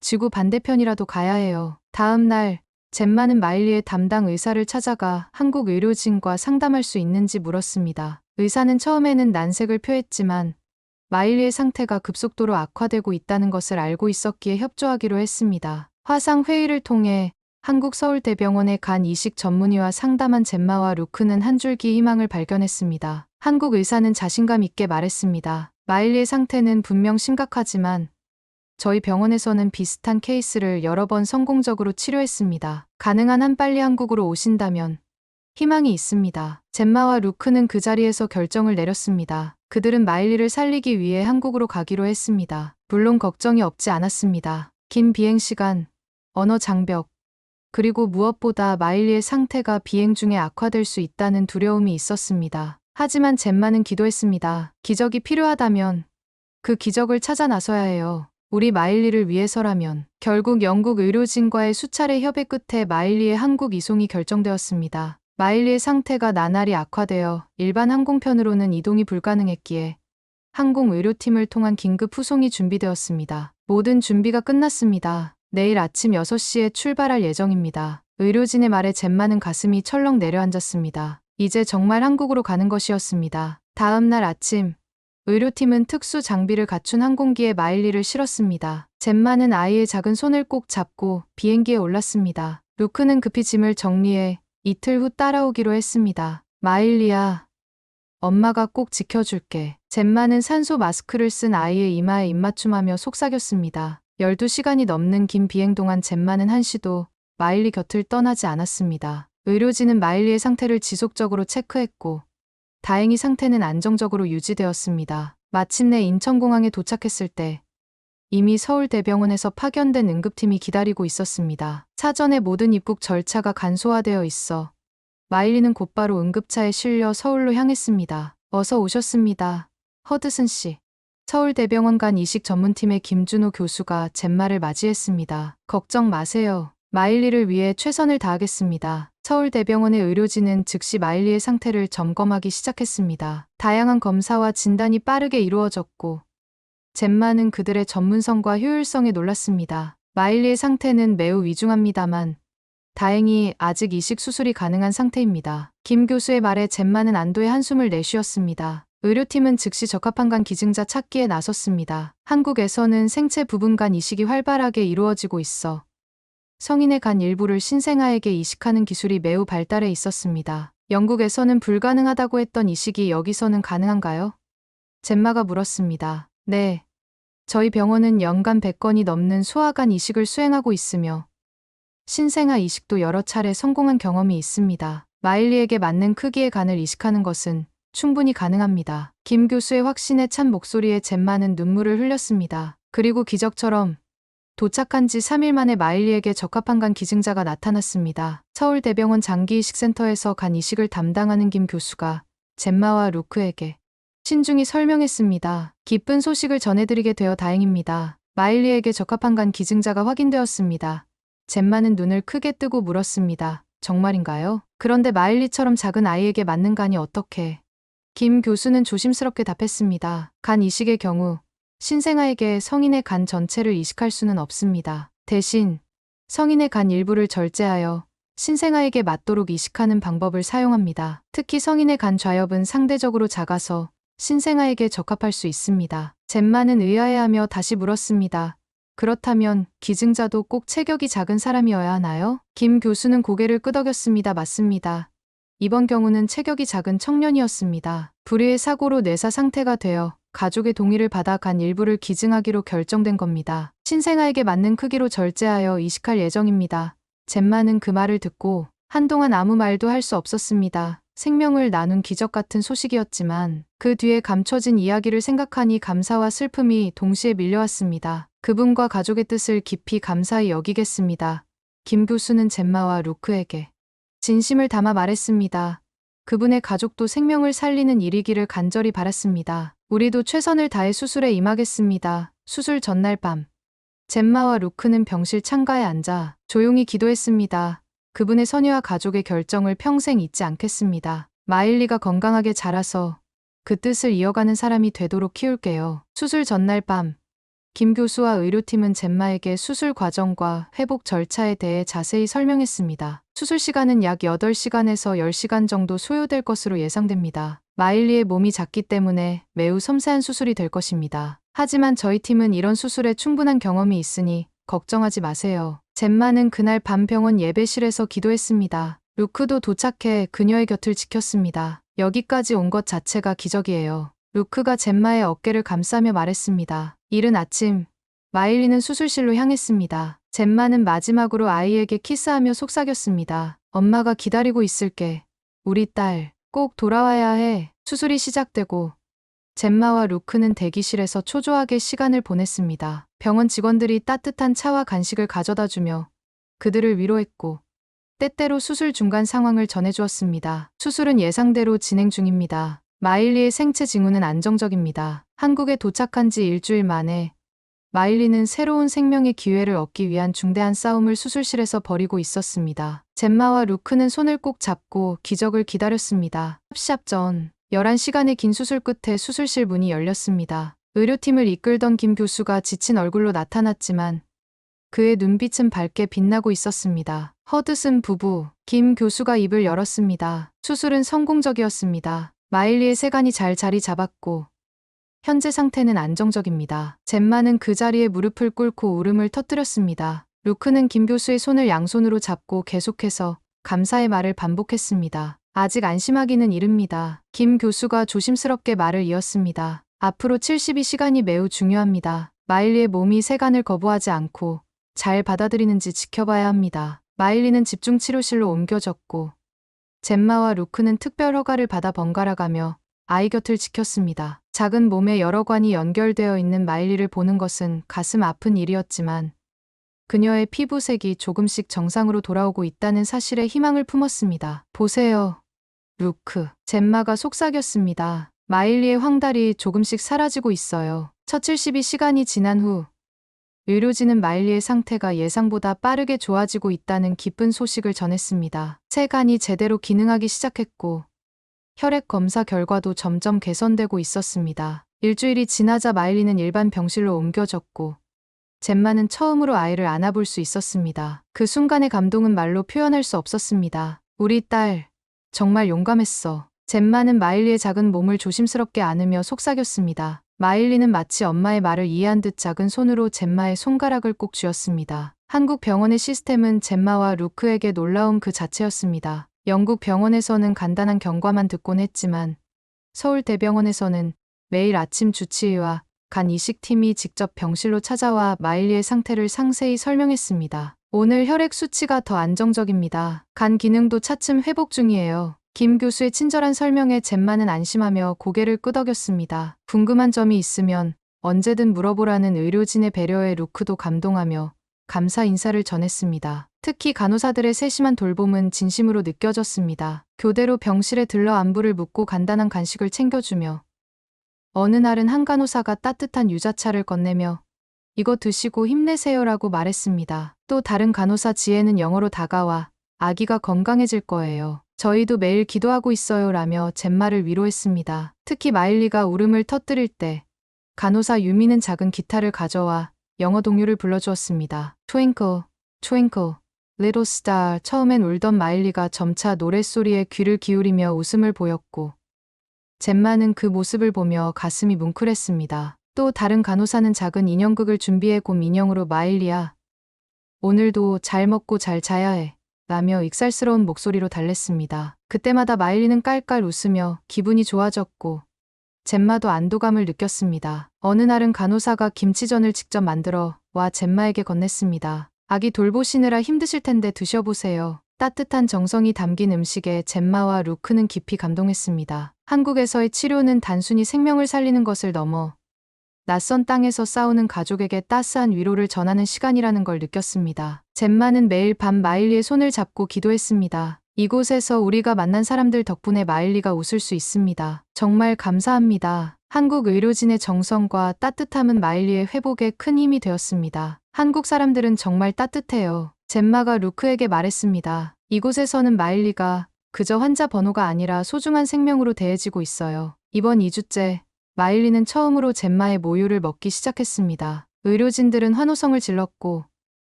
A: 지구 반대편이라도 가야 해요. 다음 날 젬마는 마일리의 담당 의사를 찾아가 한국 의료진과 상담할 수 있는지 물었습니다. 의사는 처음에는 난색을 표했지만 마일리의 상태가 급속도로 악화되고 있다는 것을 알고 있었기에 협조하기로 했습니다. 화상 회의를 통해 한국 서울대병원의 간 이식 전문의와 상담한 젬마와 루크는 한 줄기 희망을 발견했습니다. 한국 의사는 자신감 있게 말했습니다. 마일리의 상태는 분명 심각하지만 저희 병원에서는 비슷한 케이스를 여러 번 성공적으로 치료했습니다. 가능한 한 빨리 한국으로 오신다면 희망이 있습니다. 젬마와 루크는 그 자리에서 결정을 내렸습니다. 그들은 마일리를 살리기 위해 한국으로 가기로 했습니다. 물론 걱정이 없지 않았습니다. 긴 비행시간, 언어 장벽, 그리고 무엇보다 마일리의 상태가 비행 중에 악화될 수 있다는 두려움이 있었습니다. 하지만 젬마는 기도했습니다. 기적이 필요하다면 그 기적을 찾아 나서야 해요. 우리 마일리를 위해서라면. 결국 영국 의료진과의 수차례 협의 끝에 마일리의 한국 이송이 결정되었습니다. 마일리의 상태가 나날이 악화되어 일반 항공편으로는 이동이 불가능했기에 항공의료팀을 통한 긴급 후송이 준비되었습니다. 모든 준비가 끝났습니다. 내일 아침 6시에 출발할 예정입니다. 의료진의 말에 젬마는 가슴이 철렁 내려앉았습니다. 이제 정말 한국으로 가는 것이었습니다. 다음 날 아침, 의료팀은 특수 장비를 갖춘 항공기에 마일리를 실었습니다. 젬마는 아이의 작은 손을 꼭 잡고 비행기에 올랐습니다. 루크는 급히 짐을 정리해 이틀 후 따라오기로 했습니다. 마일리야, 엄마가 꼭 지켜줄게. 젬마는 산소 마스크를 쓴 아이의 이마에 입맞춤하며 속삭였습니다. 12시간이 넘는 긴 비행 동안 젬마는 한시도 마일리 곁을 떠나지 않았습니다. 의료진은 마일리의 상태를 지속적으로 체크했고 다행히 상태는 안정적으로 유지되었습니다. 마침내 인천공항에 도착했을 때 이미 서울대병원에서 파견된 응급팀이 기다리고 있었습니다. 사전에 모든 입국 절차가 간소화되어 있어 마일리는 곧바로 응급차에 실려 서울로 향했습니다. 어서 오셨습니다. 허드슨 씨. 서울대병원 간 이식 전문팀의 김준호 교수가 젬마를 맞이했습니다. 걱정 마세요. 마일리를 위해 최선을 다하겠습니다. 서울대병원의 의료진은 즉시 마일리의 상태를 점검하기 시작했습니다. 다양한 검사와 진단이 빠르게 이루어졌고 젬마는 그들의 전문성과 효율성에 놀랐습니다. 마일리의 상태는 매우 위중합니다만 다행히 아직 이식 수술이 가능한 상태입니다. 김 교수의 말에 젬마는 안도의 한숨을 내쉬었습니다. 의료팀은 즉시 적합한 간 기증자 찾기에 나섰습니다. 한국에서는 생체 부분 간 이식이 활발하게 이루어지고 있어 성인의 간 일부를 신생아에게 이식하는 기술이 매우 발달해 있었습니다. 영국에서는 불가능하다고 했던 이식이 여기서는 가능한가요? 젬마가 물었습니다. 네. 저희 병원은 연간 100건이 넘는 소아간 이식을 수행하고 있으며 신생아 이식도 여러 차례 성공한 경험이 있습니다. 마일리에게 맞는 크기의 간을 이식하는 것은 충분히 가능합니다. 김 교수의 확신에 찬 목소리에 젬마는 눈물을 흘렸습니다. 그리고 기적처럼 도착한 지 3일 만에 마일리에게 적합한 간 기증자가 나타났습니다. 서울대병원 장기이식센터에서 간 이식을 담당하는 김 교수가 젬마와 루크에게 신중히 설명했습니다. 기쁜 소식을 전해드리게 되어 다행입니다. 마일리에게 적합한 간 기증자가 확인되었습니다. 젬마는 눈을 크게 뜨고 물었습니다. 정말인가요? 그런데 마일리처럼 작은 아이에게 맞는 간이 어떻게? 김 교수는 조심스럽게 답했습니다. 간 이식의 경우 신생아에게 성인의 간 전체를 이식할 수는 없습니다. 대신 성인의 간 일부를 절제하여 신생아에게 맞도록 이식하는 방법을 사용합니다. 특히 성인의 간 좌엽은 상대적으로 작아서 신생아에게 적합할 수 있습니다. 젬마는 의아해하며 다시 물었습니다. 그렇다면 기증자도 꼭 체격이 작은 사람이어야 하나요? 김 교수는 고개를 끄덕였습니다. 맞습니다. 이번 경우는 체격이 작은 청년이었습니다. 불의의 사고로 뇌사 상태가 되어 가족의 동의를 받아 간 일부를 기증하기로 결정된 겁니다. 신생아에게 맞는 크기로 절제하여 이식할 예정입니다. 젬마는 그 말을 듣고 한동안 아무 말도 할 수 없었습니다. 생명을 나눈 기적 같은 소식이었지만 그 뒤에 감춰진 이야기를 생각하니 감사와 슬픔이 동시에 밀려왔습니다. 그분과 가족의 뜻을 깊이 감사히 여기겠습니다. 김 교수는 젬마와 루크에게 진심을 담아 말했습니다. 그분의 가족도 생명을 살리는 일이기를 간절히 바랐습니다. 우리도 최선을 다해 수술에 임하겠습니다. 수술 전날 밤 젬마와 루크는 병실 창가에 앉아 조용히 기도했습니다. 그분의 선의와 가족의 결정을 평생 잊지 않겠습니다. 마일리가 건강하게 자라서 그 뜻을 이어가는 사람이 되도록 키울게요. 수술 전날 밤 김 교수와 의료팀은 젬마에게 수술 과정과 회복 절차에 대해 자세히 설명했습니다. 수술 시간은 약 8시간에서 10시간 정도 소요될 것으로 예상됩니다. 마일리의 몸이 작기 때문에 매우 섬세한 수술이 될 것입니다. 하지만 저희 팀은 이런 수술에 충분한 경험이 있으니 걱정하지 마세요. 젬마는 그날 밤 병원 예배실에서 기도했습니다. 루크도 도착해 그녀의 곁을 지켰습니다. 여기까지 온 것 자체가 기적이에요. 루크가 젬마의 어깨를 감싸며 말했습니다. 이른 아침, 마일리는 수술실로 향했습니다. 젬마는 마지막으로 아이에게 키스하며 속삭였습니다. 엄마가 기다리고 있을게. 우리 딸, 꼭 돌아와야 해. 수술이 시작되고 젬마와 루크는 대기실에서 초조하게 시간을 보냈습니다. 병원 직원들이 따뜻한 차와 간식을 가져다 주며 그들을 위로했고 때때로 수술 중간 상황을 전해주었습니다. 수술은 예상대로 진행 중입니다. 마일리의 생체 징후는 안정적입니다. 한국에 도착한 지 일주일 만에 마일리는 새로운 생명의 기회를 얻기 위한 중대한 싸움을 수술실에서 벌이고 있었습니다. 젬마와 루크는 손을 꼭 잡고 기적을 기다렸습니다. 샵샵 전 11시간의 긴 수술 끝에 수술실 문이 열렸습니다. 의료팀을 이끌던 김 교수가 지친 얼굴로 나타났지만 그의 눈빛은 밝게 빛나고 있었습니다. 허드슨 부부, 김 교수가 입을 열었습니다. 수술은 성공적이었습니다. 마일리의 세간이 잘 자리 잡았고 현재 상태는 안정적입니다. 젬마는 그 자리에 무릎을 꿇고 울음을 터뜨렸습니다. 루크는 김 교수의 손을 양손으로 잡고 계속해서 감사의 말을 반복했습니다. 아직 안심하기는 이릅니다. 김 교수가 조심스럽게 말을 이었습니다. 앞으로 72시간이 매우 중요합니다. 마일리의 몸이 세간을 거부하지 않고 잘 받아들이는지 지켜봐야 합니다. 마일리는 집중 치료실로 옮겨졌고 젬마와 루크는 특별 허가를 받아 번갈아가며 아이 곁을 지켰습니다. 작은 몸에 여러 관이 연결되어 있는 마일리를 보는 것은 가슴 아픈 일이었지만 그녀의 피부색이 조금씩 정상으로 돌아오고 있다는 사실에 희망을 품었습니다. 보세요, 루크. 젬마가 속삭였습니다. 마일리의 황달이 조금씩 사라지고 있어요. 첫 72시간이 지난 후 의료진은 마일리의 상태가 예상보다 빠르게 좋아지고 있다는 기쁜 소식을 전했습니다. 세간이 제대로 기능하기 시작했고 혈액 검사 결과도 점점 개선되고 있었습니다. 일주일이 지나자 마일리는 일반 병실로 옮겨졌고 젬마는 처음으로 아이를 안아볼 수 있었습니다. 그 순간의 감동은 말로 표현할 수 없었습니다. 우리 딸, 정말 용감했어. 젬마는 마일리의 작은 몸을 조심스럽게 안으며 속삭였습니다. 마일리는 마치 엄마의 말을 이해한 듯 작은 손으로 젬마의 손가락을 꼭 쥐었습니다. 한국 병원의 시스템은 젬마와 루크에게 놀라움 그 자체였습니다. 영국 병원에서는 간단한 경과만 듣곤 했지만 서울대병원에서는 매일 아침 주치의와 간 이식팀이 직접 병실로 찾아와 마일리의 상태를 상세히 설명했습니다. 오늘 혈액 수치가 더 안정적입니다. 간 기능도 차츰 회복 중이에요. 김 교수의 친절한 설명에 젬마는 안심하며 고개를 끄덕였습니다. 궁금한 점이 있으면 언제든 물어보라는 의료진의 배려에 루크도 감동하며 감사 인사를 전했습니다. 특히 간호사들의 세심한 돌봄은 진심으로 느껴졌습니다. 교대로 병실에 들러 안부를 묻고 간단한 간식을 챙겨주며 어느 날은 한 간호사가 따뜻한 유자차를 건네며 이거 드시고 힘내세요라고 말했습니다. 또 다른 간호사 지혜는 영어로 다가와 아기가 건강해질 거예요. 저희도 매일 기도하고 있어요 라며 젬마를 위로했습니다. 특히 마일리가 울음을 터뜨릴 때 간호사 유미는 작은 기타를 가져와 영어 동요를 불러주었습니다. Twinkle, twinkle, little star. 처음엔 울던 마일리가 점차 노랫소리에 귀를 기울이며 웃음을 보였고 젬마는 그 모습을 보며 가슴이 뭉클했습니다. 또 다른 간호사는 작은 인형극을 준비해 곰 인형으로 마일리야, 오늘도 잘 먹고 잘 자야 해 라며 익살스러운 목소리로 달랬습니다. 그때마다 마일리는 깔깔 웃으며 기분이 좋아졌고 젬마도 안도감을 느꼈습니다. 어느 날은 간호사가 김치전을 직접 만들어 와 젬마에게 건넸습니다. 아기 돌보시느라 힘드실 텐데 드셔보세요. 따뜻한 정성이 담긴 음식에 젬마와 루크는 깊이 감동했습니다. 한국에서의 치료는 단순히 생명을 살리는 것을 넘어 낯선 땅에서 싸우는 가족에게 따스한 위로를 전하는 시간이라는 걸 느꼈습니다. 젬마는 매일 밤 마일리의 손을 잡고 기도했습니다. 이곳에서 우리가 만난 사람들 덕분에 마일리가 웃을 수 있습니다. 정말 감사합니다. 한국 의료진의 정성과 따뜻함은 마일리의 회복에 큰 힘이 되었습니다. 한국 사람들은 정말 따뜻해요. 젬마가 루크에게 말했습니다. 이곳에서는 마일리가 그저 환자 번호가 아니라 소중한 생명으로 대해지고 있어요. 이번 2주째 마일리는 처음으로 젬마의 모유를 먹기 시작했습니다. 의료진들은 환호성을 질렀고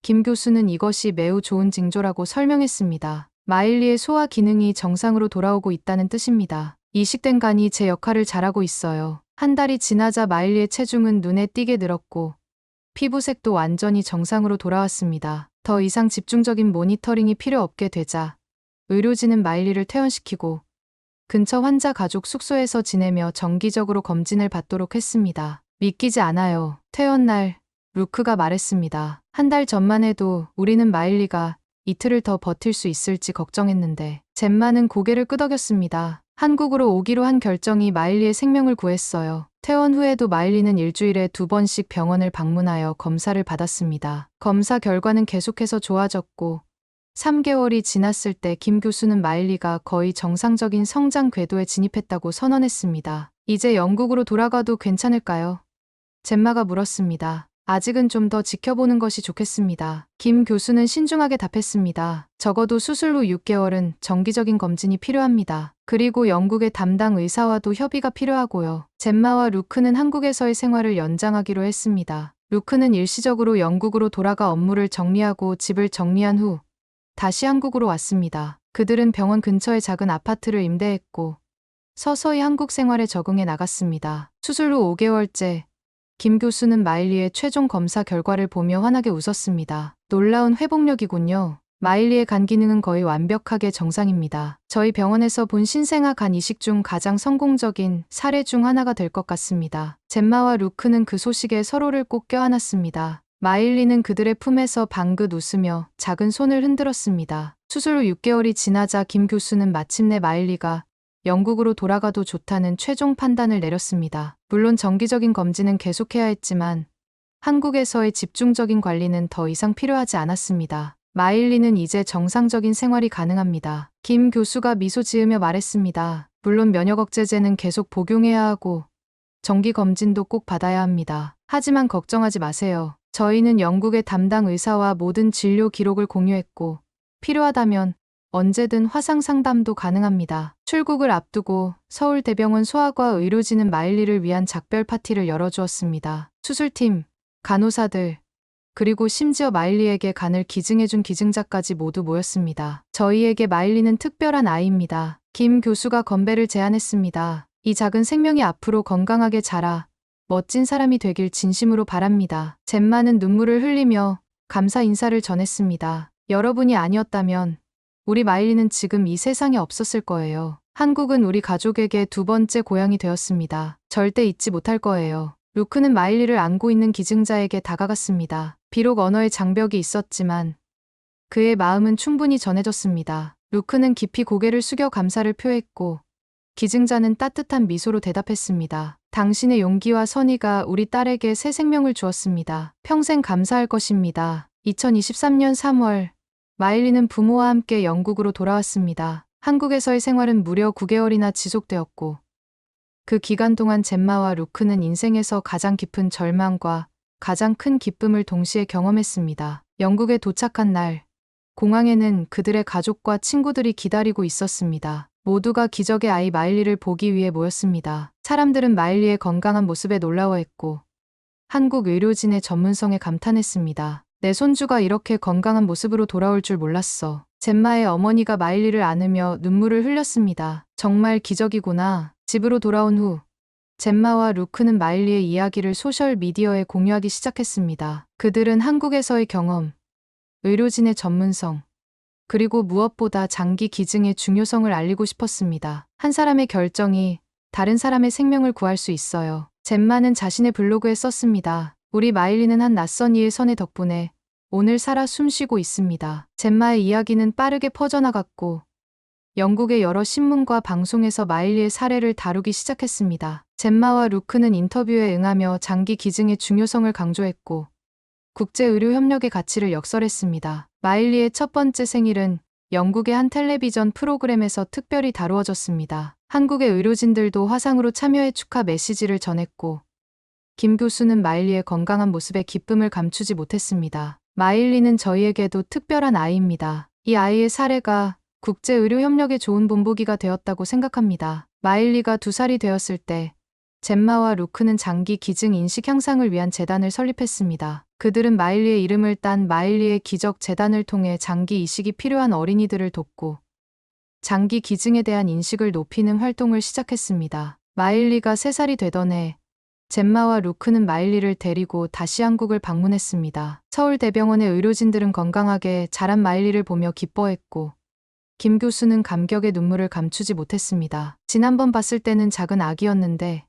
A: 김 교수는 이것이 매우 좋은 징조라고 설명했습니다. 마일리의 소화 기능이 정상으로 돌아오고 있다는 뜻입니다. 이식된 간이 제 역할을 잘하고 있어요. 한 달이 지나자 마일리의 체중은 눈에 띄게 늘었고 피부색도 완전히 정상으로 돌아왔습니다. 더 이상 집중적인 모니터링이 필요 없게 되자 의료진은 마일리를 퇴원시키고 근처 환자 가족 숙소에서 지내며 정기적으로 검진을 받도록 했습니다. 믿기지 않아요. 퇴원 날 루크가 말했습니다. 한 달 전만 해도 우리는 마일리가 이틀을 더 버틸 수 있을지 걱정했는데 젬마는 고개를 끄덕였습니다. 한국으로 오기로 한 결정이 마일리의 생명을 구했어요. 퇴원 후에도 마일리는 일주일에 2번씩 병원을 방문하여 검사를 받았습니다. 검사 결과는 계속해서 좋아졌고 3개월이 지났을 때 김 교수는 마일리가 거의 정상적인 성장 궤도에 진입했다고 선언했습니다. 이제 영국으로 돌아가도 괜찮을까요? 젬마가 물었습니다. 아직은 좀 더 지켜보는 것이 좋겠습니다. 김 교수는 신중하게 답했습니다. 적어도 수술 후 6개월은 정기적인 검진이 필요합니다. 그리고 영국의 담당 의사와도 협의가 필요하고요. 젬마와 루크는 한국에서의 생활을 연장하기로 했습니다. 루크는 일시적으로 영국으로 돌아가 업무를 정리하고 집을 정리한 후 다시 한국으로 왔습니다. 그들은 병원 근처의 작은 아파트를 임대했고 서서히 한국 생활에 적응해 나갔습니다. 수술 후 5개월째 김 교수는 마일리의 최종 검사 결과를 보며 환하게 웃었습니다. 놀라운 회복력이군요. 마일리의 간 기능은 거의 완벽하게 정상입니다. 저희 병원에서 본 신생아 간 이식 중 가장 성공적인 사례 중 하나가 될 것 같습니다. 젬마와 루크는 그 소식에 서로를 꼭 껴안았습니다. 마일리는 그들의 품에서 방긋 웃으며 작은 손을 흔들었습니다. 수술 후 6개월이 지나자 김 교수는 마침내 마일리가 영국으로 돌아가도 좋다는 최종 판단을 내렸습니다. 물론 정기적인 검진은 계속해야 했지만 한국에서의 집중적인 관리는 더 이상 필요하지 않았습니다. 마일리는 이제 정상적인 생활이 가능합니다. 김 교수가 미소 지으며 말했습니다. 물론 면역 억제제는 계속 복용해야 하고 정기 검진도 꼭 받아야 합니다. 하지만 걱정하지 마세요. 저희는 영국의 담당 의사와 모든 진료 기록을 공유했고 필요하다면 언제든 화상 상담도 가능합니다. 출국을 앞두고 서울대병원 소아과 의료진은 마일리를 위한 작별 파티를 열어주었습니다. 수술팀, 간호사들, 그리고 심지어 마일리에게 간을 기증해준 기증자까지 모두 모였습니다. 저희에게 마일리는 특별한 아이입니다. 김 교수가 건배를 제안했습니다. 이 작은 생명이 앞으로 건강하게 자라 멋진 사람이 되길 진심으로 바랍니다. 젬마는 눈물을 흘리며 감사 인사를 전했습니다. 여러분이 아니었다면 우리 마일리는 지금 이 세상에 없었을 거예요. 한국은 우리 가족에게 2번째 고향이 되었습니다. 절대 잊지 못할 거예요. 루크는 마일리를 안고 있는 기증자에게 다가갔습니다. 비록 언어의 장벽이 있었지만 그의 마음은 충분히 전해졌습니다. 루크는 깊이 고개를 숙여 감사를 표했고 기증자는 따뜻한 미소로 대답했습니다. 당신의 용기와 선의가 우리 딸에게 새 생명을 주었습니다. 평생 감사할 것입니다. 2023년 3월 마일리는 부모와 함께 영국으로 돌아왔습니다. 한국에서의 생활은 무려 9개월이나 지속되었고 그 기간 동안 젬마와 루크는 인생에서 가장 깊은 절망과 가장 큰 기쁨을 동시에 경험했습니다. 영국에 도착한 날, 공항에는 그들의 가족과 친구들이 기다리고 있었습니다. 모두가 기적의 아이 마일리를 보기 위해 모였습니다. 사람들은 마일리의 건강한 모습에 놀라워했고 한국 의료진의 전문성에 감탄했습니다. 내 손주가 이렇게 건강한 모습으로 돌아올 줄 몰랐어. 젬마의 어머니가 마일리를 안으며 눈물을 흘렸습니다. 정말 기적이구나. 집으로 돌아온 후 젬마와 루크는 마일리의 이야기를 소셜미디어에 공유하기 시작했습니다. 그들은 한국에서의 경험, 의료진의 전문성, 그리고 무엇보다 장기 기증의 중요성을 알리고 싶었습니다. 한 사람의 결정이 다른 사람의 생명을 구할 수 있어요. 젬마는 자신의 블로그에 썼습니다. 우리 마일리는 한 낯선 이의 선의 덕분에 오늘 살아 숨쉬고 있습니다. 젬마의 이야기는 빠르게 퍼져나갔고 영국의 여러 신문과 방송에서 마일리의 사례를 다루기 시작했습니다. 젬마와 루크는 인터뷰에 응하며 장기 기증의 중요성을 강조했고 국제의료 협력의 가치를 역설했습니다. 마일리의 첫 번째 생일은 영국의 한 텔레비전 프로그램에서 특별히 다루어졌습니다. 한국의 의료진들도 화상으로 참여해 축하 메시지를 전했고 김 교수는 마일리의 건강한 모습에 기쁨을 감추지 못했습니다. 마일리는 저희에게도 특별한 아이입니다. 이 아이의 사례가 국제의료협력의 좋은 본보기가 되었다고 생각합니다. 마일리가 2살이 되었을 때 젬마와 루크는 장기 기증 인식 향상을 위한 재단을 설립했습니다. 그들은 마일리의 이름을 딴 마일리의 기적 재단을 통해 장기 이식이 필요한 어린이들을 돕고 장기 기증에 대한 인식을 높이는 활동을 시작했습니다. 마일리가 3살이 되던 해 젬마와 루크는 마일리를 데리고 다시 한국을 방문했습니다. 서울대병원의 의료진들은 건강하게 자란 마일리를 보며 기뻐했고 김 교수는 감격의 눈물을 감추지 못했습니다. 지난번 봤을 때는 작은 아기였는데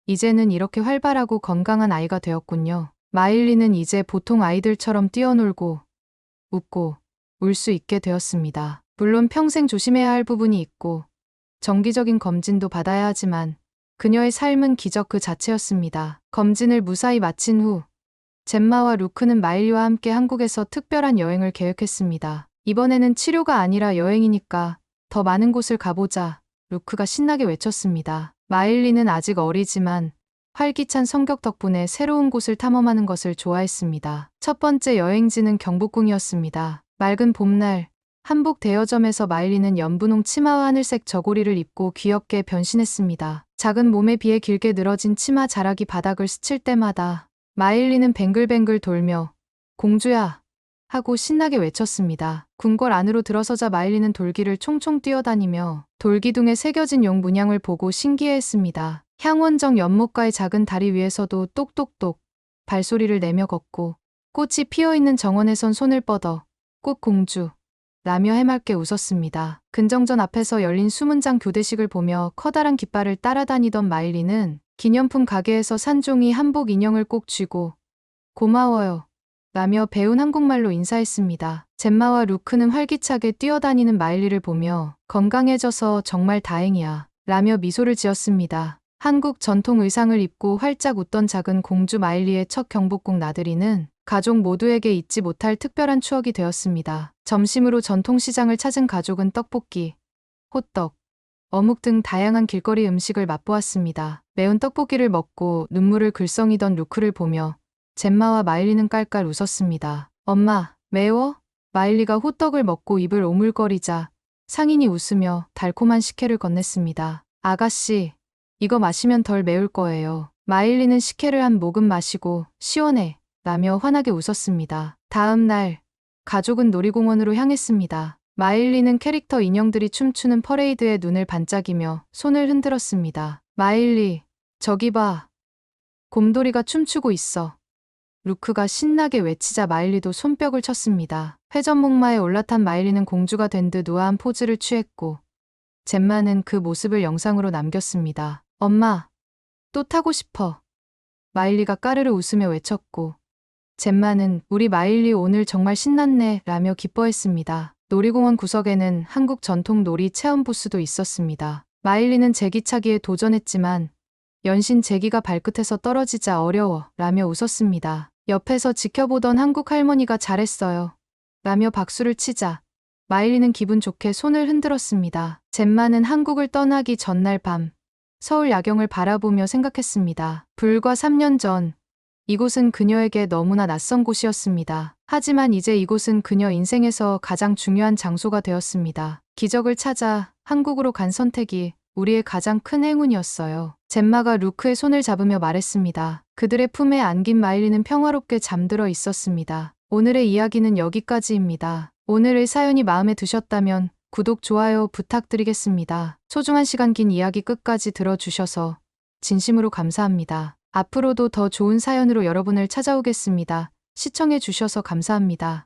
A: 이제는 이렇게 활발하고 건강한 아이가 되었군요. 마일리는 이제 보통 아이들처럼 뛰어놀고 웃고 울 수 있게 되었습니다. 물론 평생 조심해야 할 부분이 있고 정기적인 검진도 받아야 하지만 그녀의 삶은 기적 그 자체였습니다. 검진을 무사히 마친 후 젬마와 루크는 마일리와 함께 한국에서 특별한 여행을 계획했습니다. 이번에는 치료가 아니라 여행이니까 더 많은 곳을 가보자. 루크가 신나게 외쳤습니다. 마일리는 아직 어리지만 활기찬 성격 덕분에 새로운 곳을 탐험하는 것을 좋아했습니다. 첫 번째 여행지는 경복궁이었습니다. 맑은 봄날, 한복 대여점에서 마일리는 연분홍 치마와 하늘색 저고리를 입고 귀엽게 변신했습니다. 작은 몸에 비해 길게 늘어진 치마 자락이 바닥을 스칠 때마다 마일리는 뱅글뱅글 돌며 공주야! 하고 신나게 외쳤습니다. 궁궐 안으로 들어서자 마일리는 돌기를 총총 뛰어다니며 돌기둥에 새겨진 용 문양을 보고 신기해했습니다. 향원정 연못가의 작은 다리 위에서도 똑똑똑 발소리를 내며 걷고 꽃이 피어있는 정원에선 손을 뻗어 꽃공주 라며 해맑게 웃었습니다. 근정전 앞에서 열린 수문장 교대식을 보며 커다란 깃발을 따라다니던 마일리는 기념품 가게에서 산종이 한복 인형을 꼭 쥐고 고마워요 라며 배운 한국말로 인사했습니다. 젬마와 루크는 활기차게 뛰어다니는 마일리를 보며 건강해져서 정말 다행이야 라며 미소를 지었습니다. 한국 전통 의상을 입고 활짝 웃던 작은 공주 마일리의 첫 경복궁 나들이는 가족 모두에게 잊지 못할 특별한 추억이 되었습니다. 점심으로 전통시장을 찾은 가족은 떡볶이, 호떡, 어묵 등 다양한 길거리 음식을 맛보았습니다. 매운 떡볶이를 먹고 눈물을 글썽이던 루크를 보며 젬마와 마일리는 깔깔 웃었습니다. 엄마, 매워? 마일리가 호떡을 먹고 입을 오물거리자 상인이 웃으며 달콤한 식혜를 건넸습니다. 아가씨, 이거 마시면 덜 매울 거예요. 마일리는 식혜를 한 모금 마시고 시원해 라며 환하게 웃었습니다. 다음 날 가족은 놀이공원으로 향했습니다. 마일리는 캐릭터 인형들이 춤추는 퍼레이드에 눈을 반짝이며 손을 흔들었습니다. 마일리, 저기 봐. 곰돌이가 춤추고 있어. 루크가 신나게 외치자 마일리도 손뼉을 쳤습니다. 회전목마에 올라탄 마일리는 공주가 된 듯 우아한 포즈를 취했고 젬마는 그 모습을 영상으로 남겼습니다. 엄마, 또 타고 싶어. 마일리가 까르르 웃으며 외쳤고 젬마는 우리 마일리 오늘 정말 신났네 라며 기뻐했습니다. 놀이공원 구석에는 한국 전통 놀이 체험 부스도 있었습니다. 마일리는 제기차기에 도전했지만 연신 제기가 발끝에서 떨어지자 어려워 라며 웃었습니다. 옆에서 지켜보던 한국 할머니가 잘했어요 라며 박수를 치자 마일리는 기분 좋게 손을 흔들었습니다. 젬마는 한국을 떠나기 전날 밤 서울 야경을 바라보며 생각했습니다. 불과 3년 전 이곳은 그녀에게 너무나 낯선 곳이었습니다. 하지만 이제 이곳은 그녀 인생에서 가장 중요한 장소가 되었습니다. 기적을 찾아 한국으로 간 선택이 우리의 가장 큰 행운이었어요. 젬마가 루크의 손을 잡으며 말했습니다. 그들의 품에 안긴 마일리는 평화롭게 잠들어 있었습니다. 오늘의 이야기는 여기까지입니다. 오늘의 사연이 마음에 드셨다면 구독, 좋아요 부탁드리겠습니다. 소중한 시간 긴 이야기 끝까지 들어주셔서 진심으로 감사합니다. 앞으로도 더 좋은 사연으로 여러분을 찾아오겠습니다. 시청해 주셔서 감사합니다.